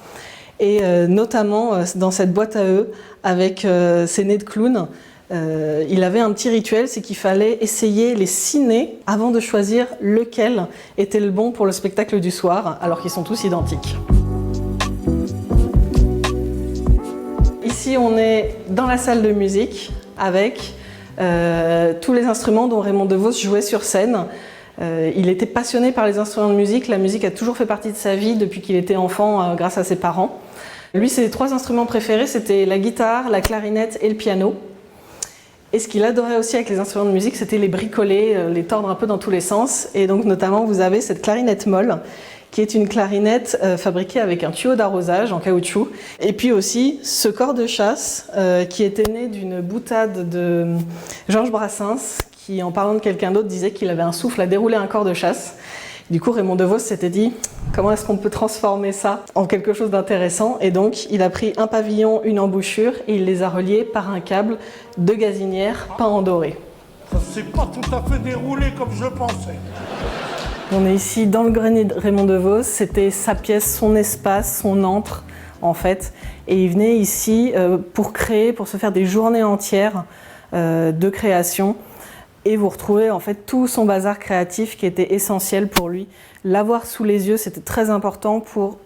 Et notamment dans cette boîte à œufs avec ses nez de clown, il avait un petit rituel, c'est qu'il fallait essayer les 6 nez avant de choisir lequel était le bon pour le spectacle du soir, alors qu'ils sont tous identiques. Ici, on est dans la salle de musique avec tous les instruments dont Raymond DeVos jouait sur scène. Il était passionné par les instruments de musique. La musique a toujours fait partie de sa vie depuis qu'il était enfant grâce à ses parents. Lui, ses 3 instruments préférés, c'était la guitare, la clarinette et le piano. Et ce qu'il adorait aussi avec les instruments de musique, c'était les bricoler, les tordre un peu dans tous les sens. Et donc, notamment, vous avez cette clarinette molle, qui est une clarinette fabriquée avec un tuyau d'arrosage en caoutchouc. Et puis aussi ce corps de chasse qui était né d'une boutade de Georges Brassens, qui, en parlant de quelqu'un d'autre, disait qu'il avait un souffle à dérouler un corps de chasse. Du coup, Raymond DeVos s'était dit comment est-ce qu'on peut transformer ça en quelque chose d'intéressant, et donc il a pris un pavillon, une embouchure, et il les a reliés par un câble de gazinière peint en doré. Ça s'est pas tout à fait déroulé comme je pensais. On est ici dans le grenier de Raymond DeVos, c'était sa pièce, son espace, son antre en fait. Et il venait ici pour créer, pour se faire des journées entières de création. Et vous retrouvez en fait tout son bazar créatif qui était essentiel pour lui. L'avoir sous les yeux, c'était très important pour,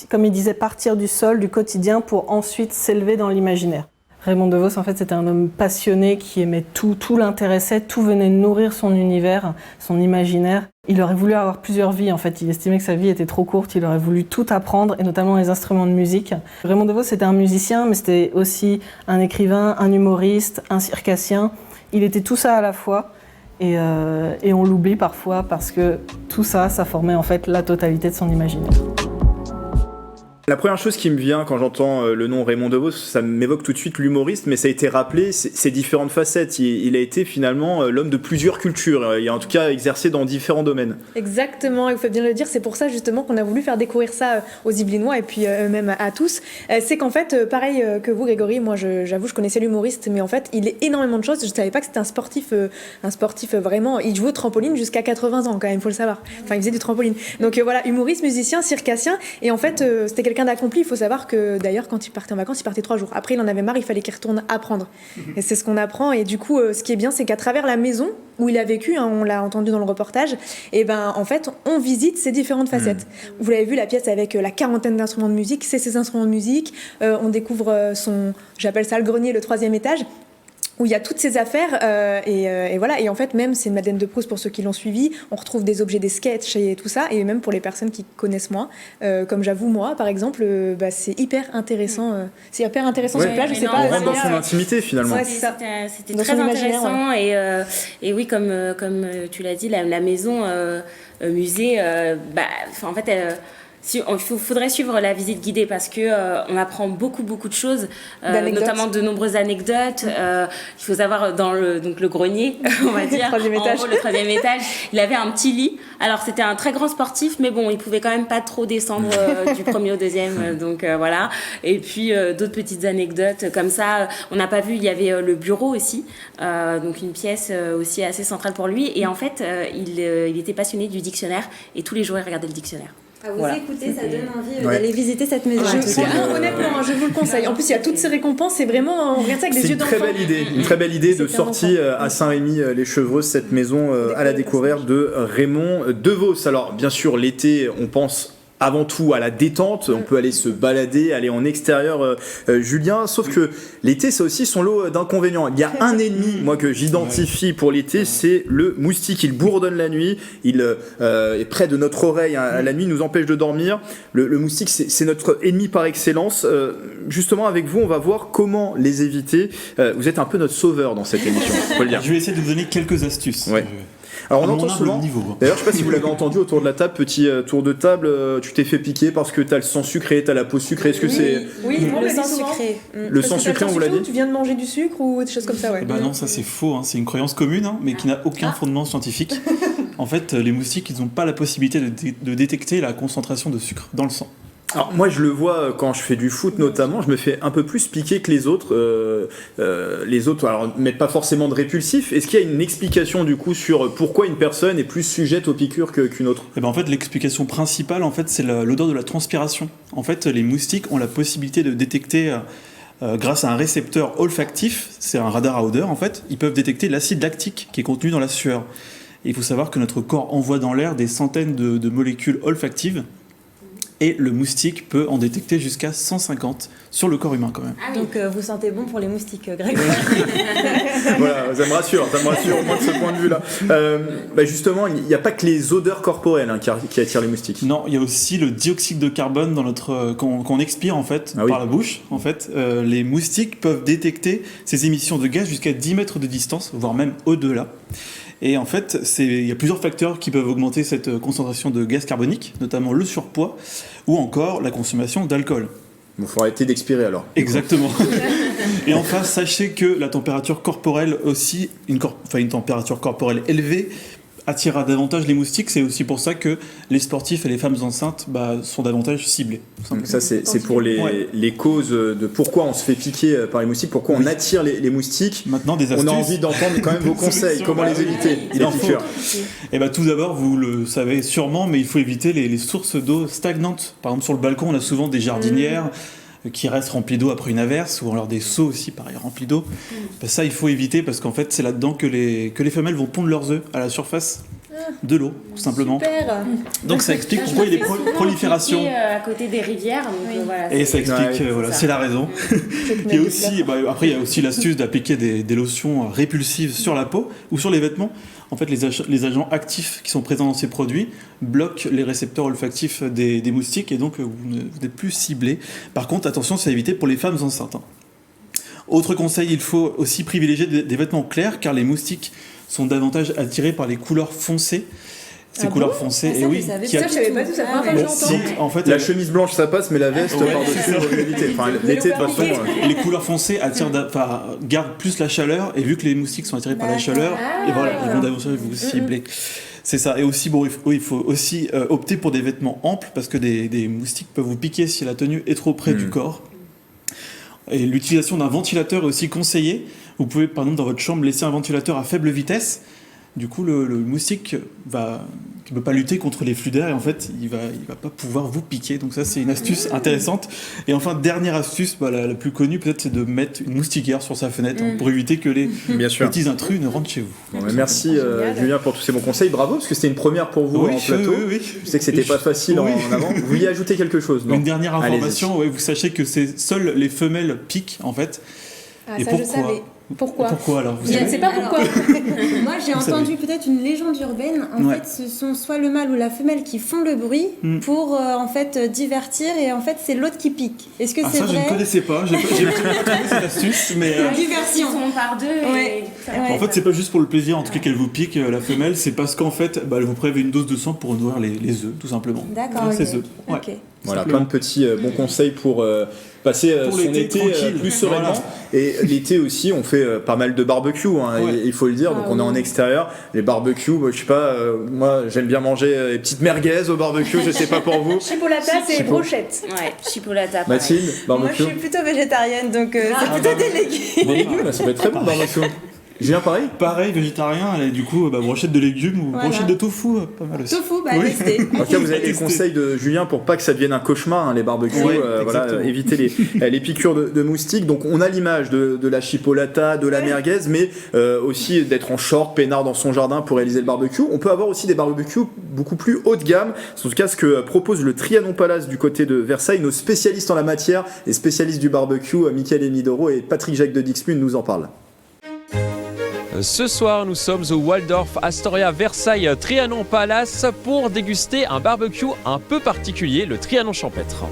comme il disait, partir du sol, du quotidien, pour ensuite s'élever dans l'imaginaire. Raymond DeVos, en fait, c'était un homme passionné qui aimait tout l'intéressait, tout venait nourrir son univers, son imaginaire. Il aurait voulu avoir plusieurs vies, en fait. Il estimait que sa vie était trop courte, il aurait voulu tout apprendre, et notamment les instruments de musique. Raymond DeVos, c'était un musicien, mais c'était aussi un écrivain, un humoriste, un circassien. Il était tout ça à la fois, et on l'oublie parfois parce que tout ça, ça formait en fait la totalité de son imaginaire. La première chose qui me vient quand j'entends le nom Raymond DeVos, ça m'évoque tout de suite l'humoriste, mais ça a été rappelé, ses différentes facettes. Il a été finalement l'homme de plusieurs cultures, il a en tout cas exercé dans différents domaines. Exactement, il faut bien le dire, c'est pour ça justement qu'on a voulu faire découvrir ça aux Yvelinois et puis même à tous. C'est qu'en fait, pareil que vous Grégory, moi j'avoue je connaissais l'humoriste, mais en fait il est énormément de choses, je ne savais pas que c'était un sportif vraiment, il jouait au trampoline jusqu'à 80 ans quand même, il faut le savoir. Enfin il faisait du trampoline. Donc voilà, humoriste, musicien, circassien, et en fait c'était quelqu'un d'accompli. Il faut savoir que d'ailleurs quand il partait en vacances, il partait 3 jours. Après il en avait marre, il fallait qu'il retourne apprendre. Et c'est ce qu'on apprend, et du coup ce qui est bien, c'est qu'à travers la maison où il a vécu, on l'a entendu dans le reportage, et ben en fait on visite ces différentes facettes. Vous l'avez vu, la pièce avec la 40aine d'instruments de musique, c'est ces instruments de musique, on découvre j'appelle ça le grenier, le 3e étage, où il y a toutes ces affaires, et voilà. Et en fait, même, c'est une Madeleine de Proust pour ceux qui l'ont suivi. On retrouve des objets, des sketchs et tout ça. Et même pour les personnes qui connaissent moins, comme j'avoue, moi, par exemple, c'est hyper intéressant. C'est hyper intéressant sur place. Je sais pas. On rentre dans son intimité, finalement. Ouais, c'était très intéressant. Ouais. Et oui, comme tu l'as dit, la maison musée, en fait... Il faudrait suivre la visite guidée parce que on apprend beaucoup de choses, notamment de nombreuses anecdotes. Il faut savoir dans le grenier, on va dire, le 3e étage, il avait un petit lit. Alors c'était un très grand sportif, mais bon, il pouvait quand même pas trop descendre du 1er au 2e, donc voilà. Et puis d'autres petites anecdotes comme ça. On n'a pas vu, il y avait le bureau aussi, donc une pièce aussi assez centrale pour lui. Et en fait, il était passionné du dictionnaire et tous les jours il regardait le dictionnaire. À vous écouter, ça donne envie d'aller visiter cette maison. Honnêtement, je vous le conseille. En plus, il y a toutes ces récompenses, c'est vraiment, on regarde ça avec des yeux d'enfant. C'est une très belle idée de sortie à Saint-Rémy-les-Chevreuses, cette maison à la découverte de Raymond DeVos. Alors, bien sûr, l'été, on pense avant tout à la détente, on peut aller se balader, aller en extérieur, Julien, sauf que l'été, c'est aussi son lot d'inconvénients. Il y a un ennemi, moi, que j'identifie pour l'été, c'est le moustique. Il bourdonne la nuit, il est près de notre oreille à la nuit, nous empêche de dormir. Le moustique, c'est notre ennemi par excellence. Justement, avec vous, on va voir comment les éviter. Vous êtes un peu notre sauveur dans cette émission, faut le dire. Je vais essayer de vous donner quelques astuces. Ouais. Alors on entend souvent, d'ailleurs je sais pas si vous l'avez entendu autour de la table, petit tour de table, tu t'es fait piquer parce que t'as le sang sucré, t'as la peau sucrée, est-ce que c'est... Oui, le sang sucré. Le sang sucré, on vous l'a dit ? Tu viens de manger du sucre ou des choses comme ça, ouais. Non, ça c'est faux, c'est une croyance commune, mais qui n'a aucun fondement scientifique. En fait, les moustiques, ils n'ont pas la possibilité de détecter la concentration de sucre dans le sang. Alors moi je le vois quand je fais du foot notamment, je me fais un peu plus piquer que les autres. Les autres alors mettent pas forcément de répulsif. Est-ce qu'il y a une explication du coup sur pourquoi une personne est plus sujette aux piqûres qu'une autre? Et ben en fait l'explication principale en fait c'est l'odeur de la transpiration. En fait les moustiques ont la possibilité de détecter grâce à un récepteur olfactif, c'est un radar à odeur en fait, ils peuvent détecter l'acide lactique qui est contenu dans la sueur. Et il faut savoir que notre corps envoie dans l'air des centaines de molécules olfactives. Et le moustique peut en détecter jusqu'à 150 sur le corps humain quand même. Ah oui. Donc vous sentez bon pour les moustiques, Greg. Voilà, ça me rassure au moins de ce point de vue-là. Justement, il n'y a pas que les odeurs corporelles qui attirent les moustiques. Non, il y a aussi le dioxyde de carbone dans notre qu'on expire en fait par la bouche. En fait, les moustiques peuvent détecter ces émissions de gaz jusqu'à 10 mètres de distance, voire même au-delà. Et en fait, il y a plusieurs facteurs qui peuvent augmenter cette concentration de gaz carbonique, notamment le surpoids ou encore la consommation d'alcool. Il faut arrêter d'expirer alors. Exactement. Et enfin, sachez que la température corporelle aussi, une température corporelle élevée, attirera davantage les moustiques. C'est aussi pour ça que les sportifs et les femmes enceintes sont davantage ciblés. Donc ça, c'est pour les causes de pourquoi on se fait piquer par les moustiques, pourquoi on attire les moustiques. Maintenant, des astuces. On a envie d'entendre quand même vos conseils, comment les éviter, les piqûres. Et tout d'abord, vous le savez sûrement, mais il faut éviter les sources d'eau stagnantes. Par exemple, sur le balcon, on a souvent des jardinières qui restent remplies d'eau après une averse, ou alors des seaux aussi, pareil, remplis d'eau. Ça, il faut éviter parce qu'en fait, c'est là-dedans que les femelles vont pondre leurs œufs à la surface de l'eau, tout simplement. Super. Donc ça explique pourquoi il y a des proliférations. À côté des rivières. Donc, voilà, et ça explique, c'est la raison. Il y a aussi, après, il y a aussi l'astuce d'appliquer des lotions répulsives sur la peau ou sur les vêtements. En fait, les agents actifs qui sont présents dans ces produits bloquent les récepteurs olfactifs des moustiques et donc vous n'êtes plus ciblé. Par contre, attention, c'est à éviter pour les femmes enceintes. Autre conseil, il faut aussi privilégier des vêtements clairs car les moustiques sont davantage attirés par les couleurs foncées. Ces couleurs foncées, et oui. Je savais pas tout ça. En fait, la chemise blanche ça passe, mais la veste par-dessus, on va éviter. L'été de toute façon. Les couleurs foncées gardent plus la chaleur, et vu que les moustiques sont attirés par la chaleur, et voilà, ils vont davantage vous cibler. C'est ça. Et aussi, il faut aussi opter pour des vêtements amples, parce que des moustiques peuvent vous piquer si la tenue est trop près du corps. Et l'utilisation d'un ventilateur est aussi conseillée. Vous pouvez, par exemple, dans votre chambre, laisser un ventilateur à faible vitesse. Du coup, le moustique ne peut pas lutter contre les flux d'air et en fait, il va pas pouvoir vous piquer. Donc ça, c'est une astuce intéressante. Et enfin, dernière astuce, la plus connue peut-être, c'est de mettre une moustiquaire sur sa fenêtre pour éviter que les petits intrus ne rentrent chez vous. Merci Julien pour tous ces bons conseils. Bravo, parce que c'était une première pour vous en plateau. Oui. Je sais que c'était pas facile en avant. Vous vouliez ajouter quelque chose, non? Une dernière information, vous sachez que seules les femelles piquent en fait. Et ça, pourquoi? Je savais. Pourquoi alors? Je ne sais pas pourquoi. Moi, j'ai entendu peut-être une légende urbaine. En fait, ce sont soit le mâle ou la femelle qui font le bruit pour en fait divertir, et en fait, c'est l'autre qui pique. Est-ce que c'est vrai? Ça, je ne connaissais pas. J'ai trouvé cette astuce, mais diversion. Ils sont par deux. En fait, c'est pas juste pour le plaisir, en tout cas qu'elle vous pique la femelle, c'est parce qu'en fait, elle vous prélève une dose de sang pour nourrir les œufs, tout simplement. D'accord. Ces œufs. Voilà, plein de petits bons conseils pour passer son été plus sereinement. Voilà. Et l'été aussi, on fait pas mal de barbecue, il faut le dire. Donc on est en extérieur. Les barbecues, je sais pas, moi j'aime bien manger les petites merguez au barbecue, je sais pas pour vous. Chipolata, c'est brochette. Ouais, chipolata. Mathilde, barbecue. Moi je suis plutôt végétarienne, donc c'est plutôt des légumes. Des légumes, ça peut être très bon barbecue. Julien, pareil? Pareil, végétarien, et du coup, brochette de légumes ou brochette de tofu, pas mal aussi. Tofu, tester. En tout cas, vous avez des conseils de Julien pour pas que ça devienne un cauchemar, les barbecues, éviter les piqûres de moustiques. Donc, on a l'image de la chipolata, de la merguez, mais aussi d'être en short, peinard dans son jardin pour réaliser le barbecue. On peut avoir aussi des barbecues beaucoup plus haut de gamme. C'est en tout cas ce que propose le Trianon Palace du côté de Versailles. Nos spécialistes en la matière, les spécialistes du barbecue, Mickaël Emidoro et Patrick Jacques de Dixmude nous en parlent. Ce soir, nous sommes au Waldorf Astoria Versailles Trianon Palace pour déguster un barbecue un peu particulier, le Trianon champêtre.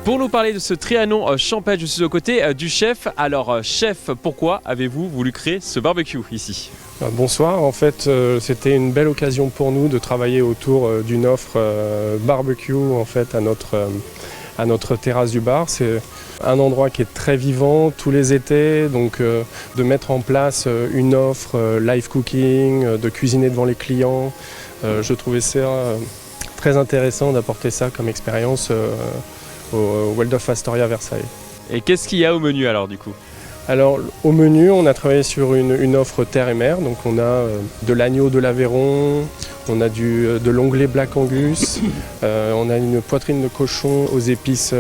Pour nous parler de ce Trianon champêtre, je suis aux côtés du chef. Alors chef, pourquoi avez-vous voulu créer ce barbecue ici ? Bonsoir, en fait c'était une belle occasion pour nous de travailler autour d'une offre barbecue en fait à notre terrasse du bar. C'est un endroit qui est très vivant tous les étés, donc de mettre en place une offre live cooking, de cuisiner devant les clients, je trouvais ça très intéressant d'apporter ça comme expérience au Waldorf Astoria Versailles. Et qu'est-ce qu'il y a au menu alors du coup ? Alors au menu, on a travaillé sur une offre terre et mer, donc on a de l'agneau de l'Aveyron, on a de l'onglet Black Angus, on a une poitrine de cochon aux épices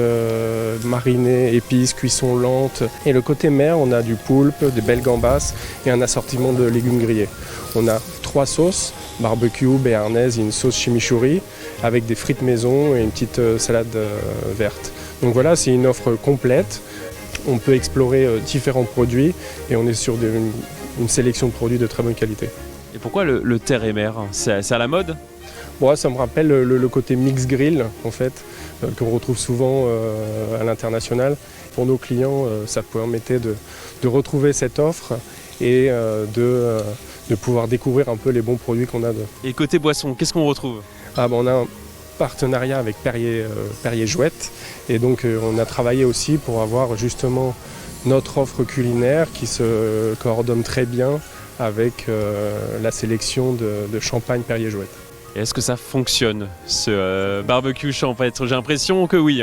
marinées, épices, cuisson lente. Et le côté mer, on a du poulpe, des belles gambas et un assortiment de légumes grillés. On a 3 sauces, barbecue, béarnaise et une sauce chimichurri avec des frites maison et une petite salade verte. Donc voilà, c'est une offre complète. On peut explorer différents produits et on est sur une sélection de produits de très bonne qualité. Et pourquoi le terre et mer ? C'est à la mode ? Bon, ça me rappelle le côté mix grill en fait, qu'on retrouve souvent à l'international. Pour nos clients, ça permettait de retrouver cette offre et de pouvoir découvrir un peu les bons produits qu'on a. Et côté boisson, qu'est-ce qu'on retrouve ? On a un partenariat avec Perrier Jouette et donc on a travaillé aussi pour avoir justement notre offre culinaire qui se coordonne très bien avec la sélection de champagne Perrier Jouette. Et est-ce que ça fonctionne ce barbecue champêtre ? J'ai l'impression que oui.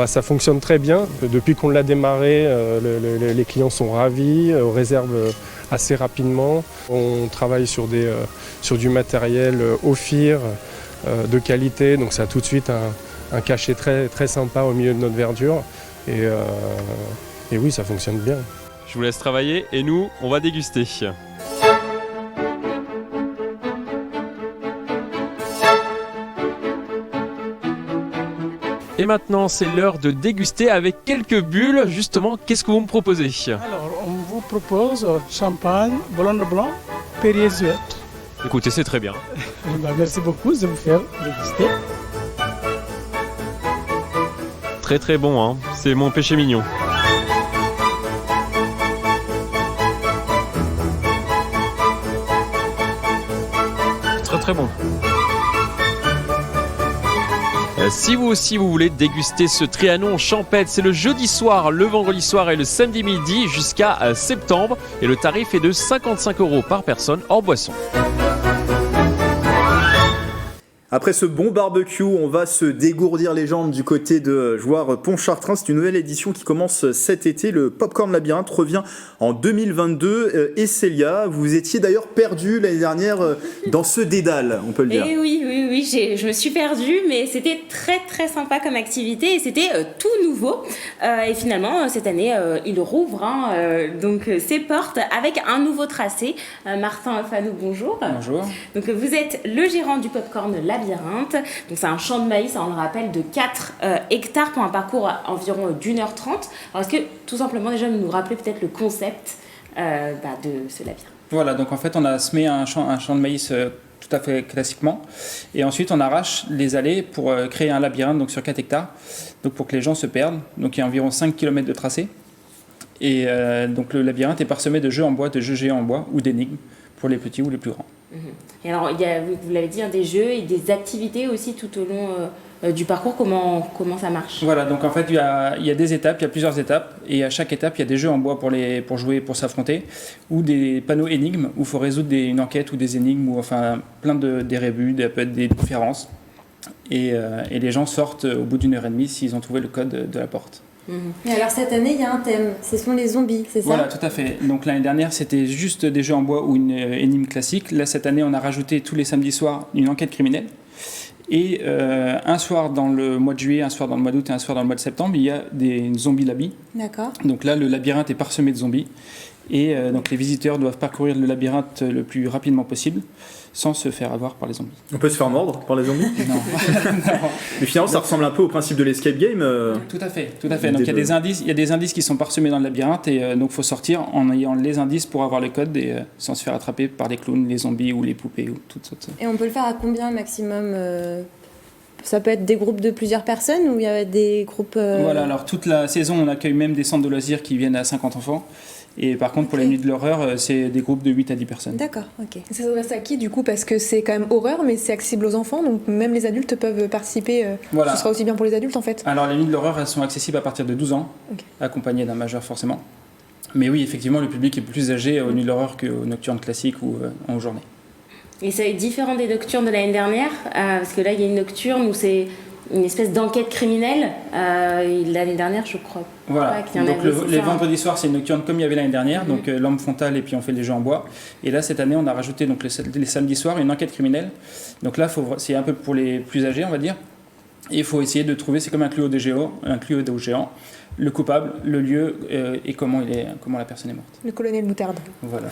Ça fonctionne très bien. Depuis qu'on l'a démarré, les clients sont ravis, on réserve assez rapidement. On travaille sur du matériel Ophir de qualité, donc ça a tout de suite un cachet très, très sympa au milieu de notre verdure et oui, ça fonctionne bien. Je vous laisse travailler et nous, on va déguster. Et maintenant, c'est l'heure de déguster avec quelques bulles. Justement, qu'est-ce que vous me proposez ? Alors, on vous propose champagne, blonde blanc, Perrier Jouette. Écoutez, c'est très bien. Merci beaucoup de vous faire déguster. Très très bon, hein. C'est mon péché mignon. Très très bon. Si vous aussi vous voulez déguster ce Trianon champêtre, c'est le jeudi soir, le vendredi soir et le samedi midi jusqu'à septembre. Et le tarif est de 55 € par personne hors boisson. Après ce bon barbecue, on va se dégourdir les jambes du côté de Jouarre Pontchartrain. C'est une nouvelle édition qui commence cet été. Le Popcorn Labyrinthe revient en 2022. Et Célia, vous étiez d'ailleurs perdue l'année dernière dans ce dédale, on peut le dire. Et oui, je me suis perdue, mais c'était très très sympa comme activité et c'était tout nouveau. Et finalement, cette année, il rouvre donc ses portes avec un nouveau tracé. Martin Fanou, bonjour. Bonjour. Donc vous êtes le gérant du Popcorn Labyrinthe. Donc c'est un champ de maïs, on le rappelle, de 4 hectares pour un parcours environ d'1h30. Alors est-ce que tout simplement déjà nous rappeler peut-être le concept de ce labyrinthe ? Voilà, donc en fait on a semé un champ de maïs tout à fait classiquement et ensuite on arrache les allées pour créer un labyrinthe donc sur 4 hectares donc pour que les gens se perdent. Donc il y a environ 5 km de tracé et donc le labyrinthe est parsemé de jeux en bois, de jeux géants en bois ou d'énigmes pour les petits ou les plus grands. Et alors, il y a, vous l'avez dit, des jeux et des activités aussi tout au long du parcours. Comment ça marche ? Voilà, donc en fait, il y a des étapes, il y a plusieurs étapes. Et à chaque étape, il y a des jeux en bois pour jouer, pour s'affronter. Ou des panneaux énigmes où il faut résoudre une enquête ou des énigmes, ou enfin plein des rébus, peut-être des différences. Et les gens sortent au bout d'1h30 s'ils ont trouvé le code de la porte. Et alors cette année, il y a un thème, ce sont les zombies, c'est ça ? Voilà, tout à fait. Donc l'année dernière, c'était juste des jeux en bois ou une énigme classique. Là, cette année, on a rajouté tous les samedis soirs une enquête criminelle. Et un soir dans le mois de juillet, un soir dans le mois d'août et un soir dans le mois de septembre, il y a des zombies labis. D'accord. Donc là, le labyrinthe est parsemé de zombies. Et donc les visiteurs doivent parcourir le labyrinthe le plus rapidement possible sans se faire avoir par les zombies. On peut se faire mordre par les zombies ? Non. Mais finalement, ça ressemble un peu au principe de l'escape game. Tout à fait. Donc il y a des indices qui sont parsemés dans le labyrinthe et donc il faut sortir en ayant les indices pour avoir le code et sans se faire attraper par les clowns, les zombies ou les poupées ou toutes sortes. Et on peut le faire à combien maximum Ça peut être des groupes de plusieurs personnes ou il y a des groupes... Voilà, alors toute la saison, on accueille même des centres de loisirs qui viennent à 50 enfants. Et par contre, pour la nuit de l'horreur, c'est des groupes de 8 à 10 personnes. D'accord, ok. Ça s'adresse à qui du coup? Parce que c'est quand même horreur, mais c'est accessible aux enfants, donc même les adultes peuvent participer. Voilà. Ce sera aussi bien pour les adultes en fait. Alors les nuits de l'horreur, elles sont accessibles à partir de 12 ans, accompagnées d'un majeur forcément. Mais oui, effectivement, le public est plus âgé aux nuits de l'horreur qu'aux nocturnes classiques ou en journée. Et ça est différent des nocturnes de l'année dernière, parce que là, il y a une nocturne où c'est une espèce d'enquête criminelle. L'année dernière, je crois voilà. pas qu'il y en donc avait. Les vendredis soirs, c'est une nocturne comme il y avait l'année dernière, donc lampe frontale et puis on fait les jeux en bois. Et là, cette année, on a rajouté donc, les samedis soirs une enquête criminelle. Donc là, c'est un peu pour les plus âgés, on va dire. Et il faut essayer de trouver, c'est comme un Cluedo géant, le coupable, le lieu et comment la personne est morte. Le colonel Moutarde. Voilà.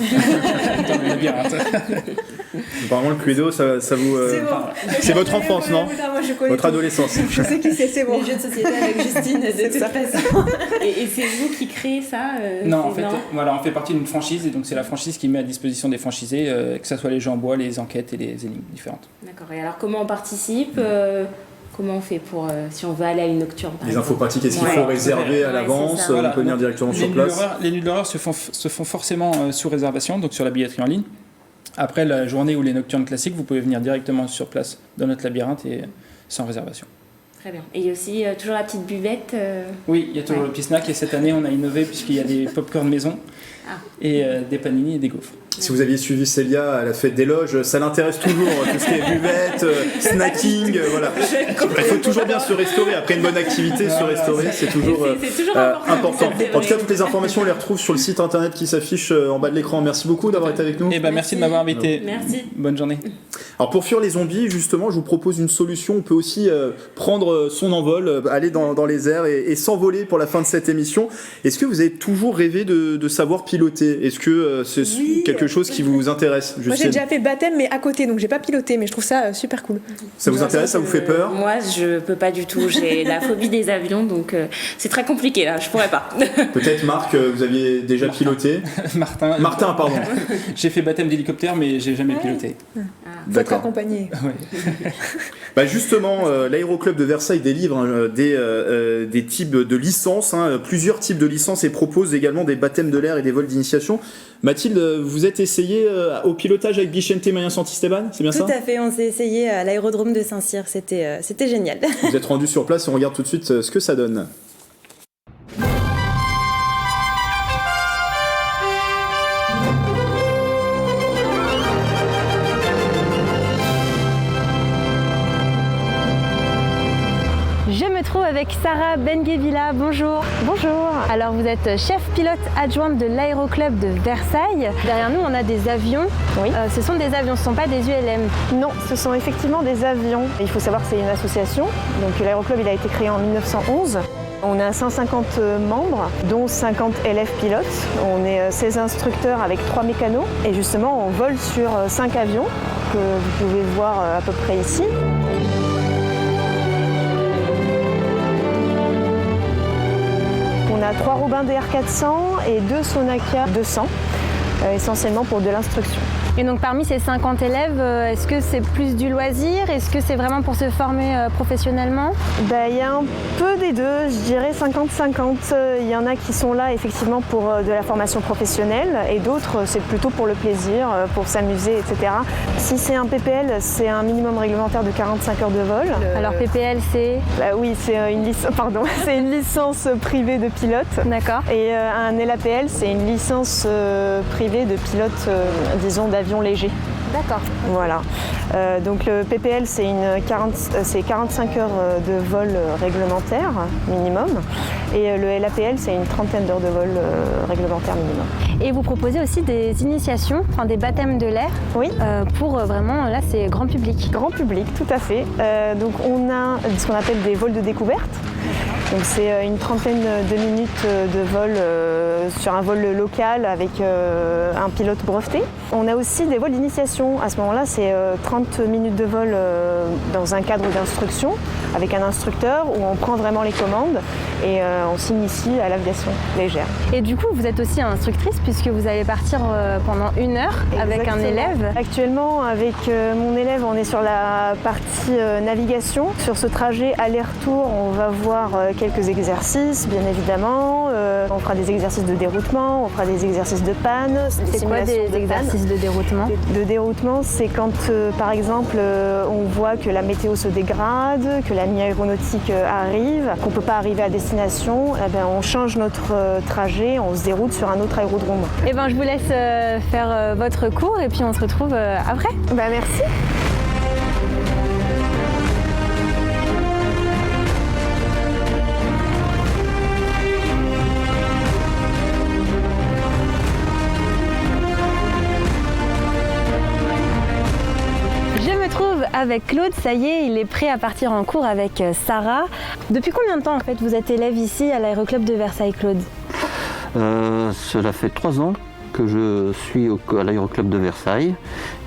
Apparemment, le Cluedo, ça vous. C'est votre enfance, non? Votre adolescence. Je sais qui c'est bon. Les jeux de société avec Justine, de toute façon. Et c'est vous qui créez ça Non, en fait, voilà, on fait partie d'une franchise et donc c'est la franchise qui met à disposition des franchisés, que ce soit les jeux en bois, les enquêtes et les énigmes différentes. D'accord. Et alors, comment on participe Comment on fait pour si on veut aller à une nocturne Les infos pratiques, est-ce qu'il faut réserver à l'avance? On peut venir directement sur place? Les nuits de l'horreur se font forcément sous réservation, donc sur la billetterie en ligne. Après la journée ou les nocturnes classiques, vous pouvez venir directement sur place dans notre labyrinthe et sans réservation. Très bien. Et il y a aussi toujours la petite buvette Oui, il y a toujours le petit snack et cette année on a innové puisqu'il y a des pop-corn maison et des panini et des gaufres. Si vous aviez suivi Célia à la fête des loges, ça l'intéresse toujours, tout ce qui est buvette, snacking, voilà. Il faut toujours bien se restaurer, après une bonne activité, se restaurer, c'est toujours important. En tout cas, toutes les informations, on les retrouve sur le site internet qui s'affiche en bas de l'écran. Merci beaucoup d'avoir été avec nous. Merci de m'avoir invité. Merci. Bonne journée. Alors pour fuir les zombies, justement, je vous propose une solution. On peut aussi prendre son envol, aller dans les airs et s'envoler pour la fin de cette émission. Est-ce que vous avez toujours rêvé de savoir piloter? Est-ce que c'est quelque chose qui vous intéresse, Justine? Moi j'ai déjà fait baptême mais à côté, donc j'ai pas piloté, mais je trouve ça super cool. Ça vous intéresse? Ça vous fait peur? Moi je peux pas du tout, j'ai la phobie des avions, donc c'est très compliqué là, je pourrais pas. Peut-être Marc, vous aviez déjà piloté? Martin, pardon. J'ai fait baptême d'hélicoptère mais j'ai jamais piloté. D'accord. Accompagné. Bah justement, l'Aéroclub de Versailles délivre des types de licences, plusieurs types de licences, et propose également des baptêmes de l'air et des vols d'initiation. Mathilde, vous êtes essayée au pilotage avec Bichente Mayen Santisteban, c'est bien ça? Tout à fait, on s'est essayé à l'aérodrome de Saint-Cyr, c'était génial. Vous êtes rendu sur place et on regarde tout de suite ce que ça donne. Je me trouve avec Sarah Benguevilla, bonjour. Bonjour. Alors vous êtes chef pilote adjointe de l'Aéroclub de Versailles. Derrière nous on a des avions. Oui. Ce sont des avions, ce ne sont pas des ULM. Non, ce sont effectivement des avions. Il faut savoir que c'est une association. Donc l'Aéroclub il a été créé en 1911. On a 150 membres, dont 50 élèves pilotes. On est 16 instructeurs avec 3 mécanos. Et justement, on vole sur 5 avions que vous pouvez voir à peu près ici. On a 3 Robin DR400 et 2 Sonaka 200, essentiellement pour de l'instruction. Et donc parmi ces 50 élèves, est-ce que c'est plus du loisir? Est-ce que c'est vraiment pour se former professionnellement? Il y a un peu des deux, je dirais 50-50. Il y en a qui sont là effectivement pour de la formation professionnelle et d'autres c'est plutôt pour le plaisir, pour s'amuser, etc. Si c'est un PPL, c'est un minimum réglementaire de 45 heures de vol. Alors PPL c'est oui, c'est une licence privée de pilote. D'accord. Et un LAPL, c'est une licence privée de pilote, disons, d'avion léger. D'accord. Voilà. Donc le PPL, c'est 45 heures de vol réglementaire minimum. Et le LAPL, c'est une trentaine d'heures de vol réglementaire minimum. Et vous proposez aussi des initiations, des baptêmes de l'air. Oui. Pour vraiment, là, c'est grand public. Grand public, tout à fait. Donc on a ce qu'on appelle des vols de découverte. Donc c'est une trentaine de minutes de vol sur un vol local avec un pilote breveté. On a aussi des vols d'initiation. À ce moment-là, c'est 30 minutes de vol dans un cadre d'instruction avec un instructeur où on prend vraiment les commandes et on s'initie à l'aviation légère. Et du coup, vous êtes aussi instructrice puisque vous allez partir pendant 1 heure avec un élève. Actuellement, avec mon élève, on est sur la partie navigation. Sur ce trajet aller-retour, on va voir quelques exercices, bien évidemment. On fera des exercices de déroutement, on fera des exercices de panne. C'est quoi des exercices de déroutement? De déroutement, c'est quand, par exemple, on voit que la météo se dégrade, que la nuit aéronautique arrive, qu'on ne peut pas arriver à destination. Eh bien, on change notre trajet, on se déroute sur un autre aérodrome. Eh ben, je vous laisse faire votre cours et puis on se retrouve après. Merci. Avec Claude, ça y est, il est prêt à partir en cours avec Sarah. Depuis combien de temps en fait vous êtes élève ici à l'Aéroclub de Versailles, Claude? Cela fait 3 ans que je suis à l'Aéroclub de Versailles.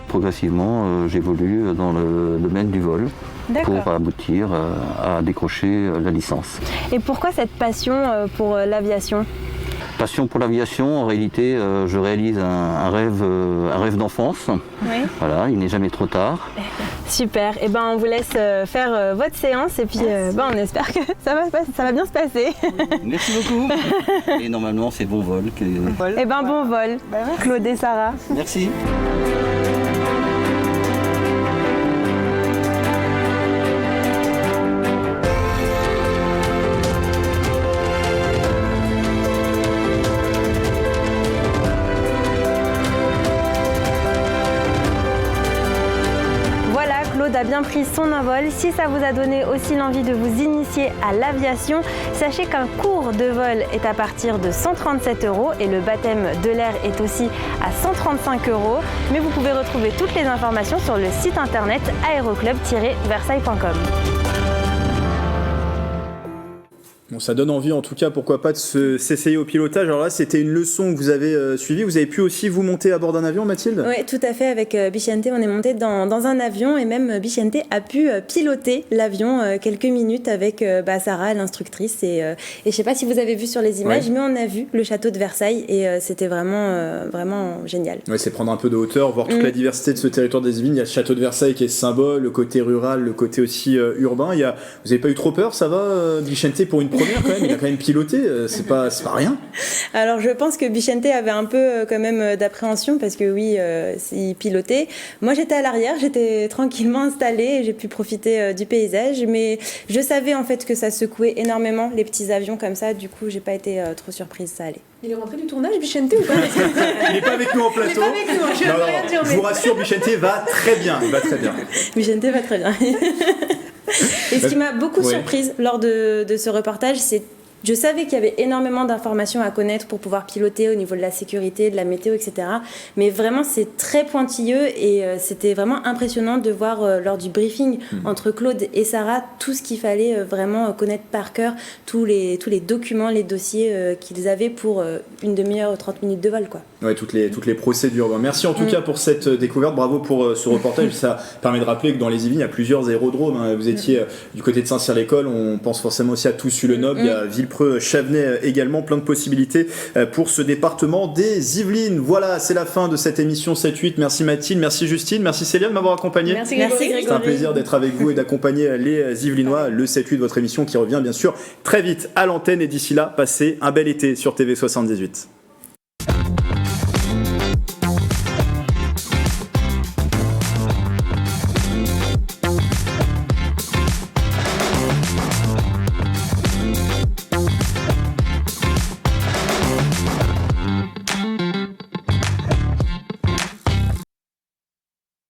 Progressivement, j'évolue dans le domaine du vol pour aboutir à décrocher la licence. Et pourquoi cette passion pour l'aviation? Passion pour l'aviation, en réalité, je réalise un rêve d'enfance. Oui. Voilà, il n'est jamais trop tard. Super, et ben on vous laisse faire votre séance et puis on espère que ça va bien se passer. Merci beaucoup. Et normalement, c'est bon vol. Et ben bon vol, Claude et Sarah. Merci. Claude a bien pris son envol. Si ça vous a donné aussi l'envie de vous initier à l'aviation, sachez qu'un cours de vol est à partir de 137 € et le baptême de l'air est aussi à 135 €. Mais vous pouvez retrouver toutes les informations sur le site internet aéroclub-versailles.com. Bon, ça donne envie en tout cas, pourquoi pas, de s'essayer au pilotage. Alors là, c'était une leçon que vous avez suivie. Vous avez pu aussi vous monter à bord d'un avion, Mathilde? Oui, tout à fait. Avec Bichente, on est monté dans un avion et même Bichente a pu piloter l'avion quelques minutes avec Sarah, l'instructrice. Et je ne sais pas si vous avez vu sur les images, mais on a vu le château de Versailles et c'était vraiment génial. Ouais, c'est prendre un peu de hauteur, voir toute la diversité de ce territoire des Yvelines. Il y a le château de Versailles qui est symbole, le côté rural, le côté aussi urbain. Vous n'avez pas eu trop peur, ça va, Bichente, pour une première quand même, il a quand même piloté, c'est pas rien. Alors je pense que Bichente avait un peu quand même d'appréhension parce que oui, il pilotait. Moi j'étais à l'arrière, j'étais tranquillement installée et j'ai pu profiter du paysage, mais je savais en fait que ça secouait énormément les petits avions comme ça, du coup j'ai pas été trop surprise, ça allait. Il est rentré du tournage, Bichente, ou pas? Il n'est pas avec nous en plateau. Il n'est pas avec nous, je ne veux rien dire. Je vous rassure, Bichente va très bien, il va très bien. Bichente va très bien. Et ce qui m'a beaucoup surprise lors de ce reportage, c'est je savais qu'il y avait énormément d'informations à connaître pour pouvoir piloter au niveau de la sécurité, de la météo, etc. Mais vraiment, c'est très pointilleux et c'était vraiment impressionnant de voir lors du briefing entre Claude et Sarah tout ce qu'il fallait vraiment connaître par cœur, tous les documents, les dossiers qu'ils avaient pour une demi-heure, 30 minutes de vol, quoi. Ouais, toutes les procédures. Merci en tout cas pour cette découverte, bravo pour ce reportage. Ça permet de rappeler que dans les Yvelines, il y a plusieurs aérodromes. Vous étiez du côté de Saint-Cyr-l'École, on pense forcément aussi à Toussus-le-Noble, il y a Villepreux, Chavenay également, plein de possibilités pour ce département des Yvelines. Voilà, c'est la fin de cette émission 7-8. Merci Mathilde, merci Justine, merci Célia de m'avoir accompagné. Merci Grégory. C'est un plaisir d'être avec vous et d'accompagner les Yvelinois. Le 7-8, votre émission qui revient bien sûr très vite à l'antenne et d'ici là, passez un bel été sur TV78.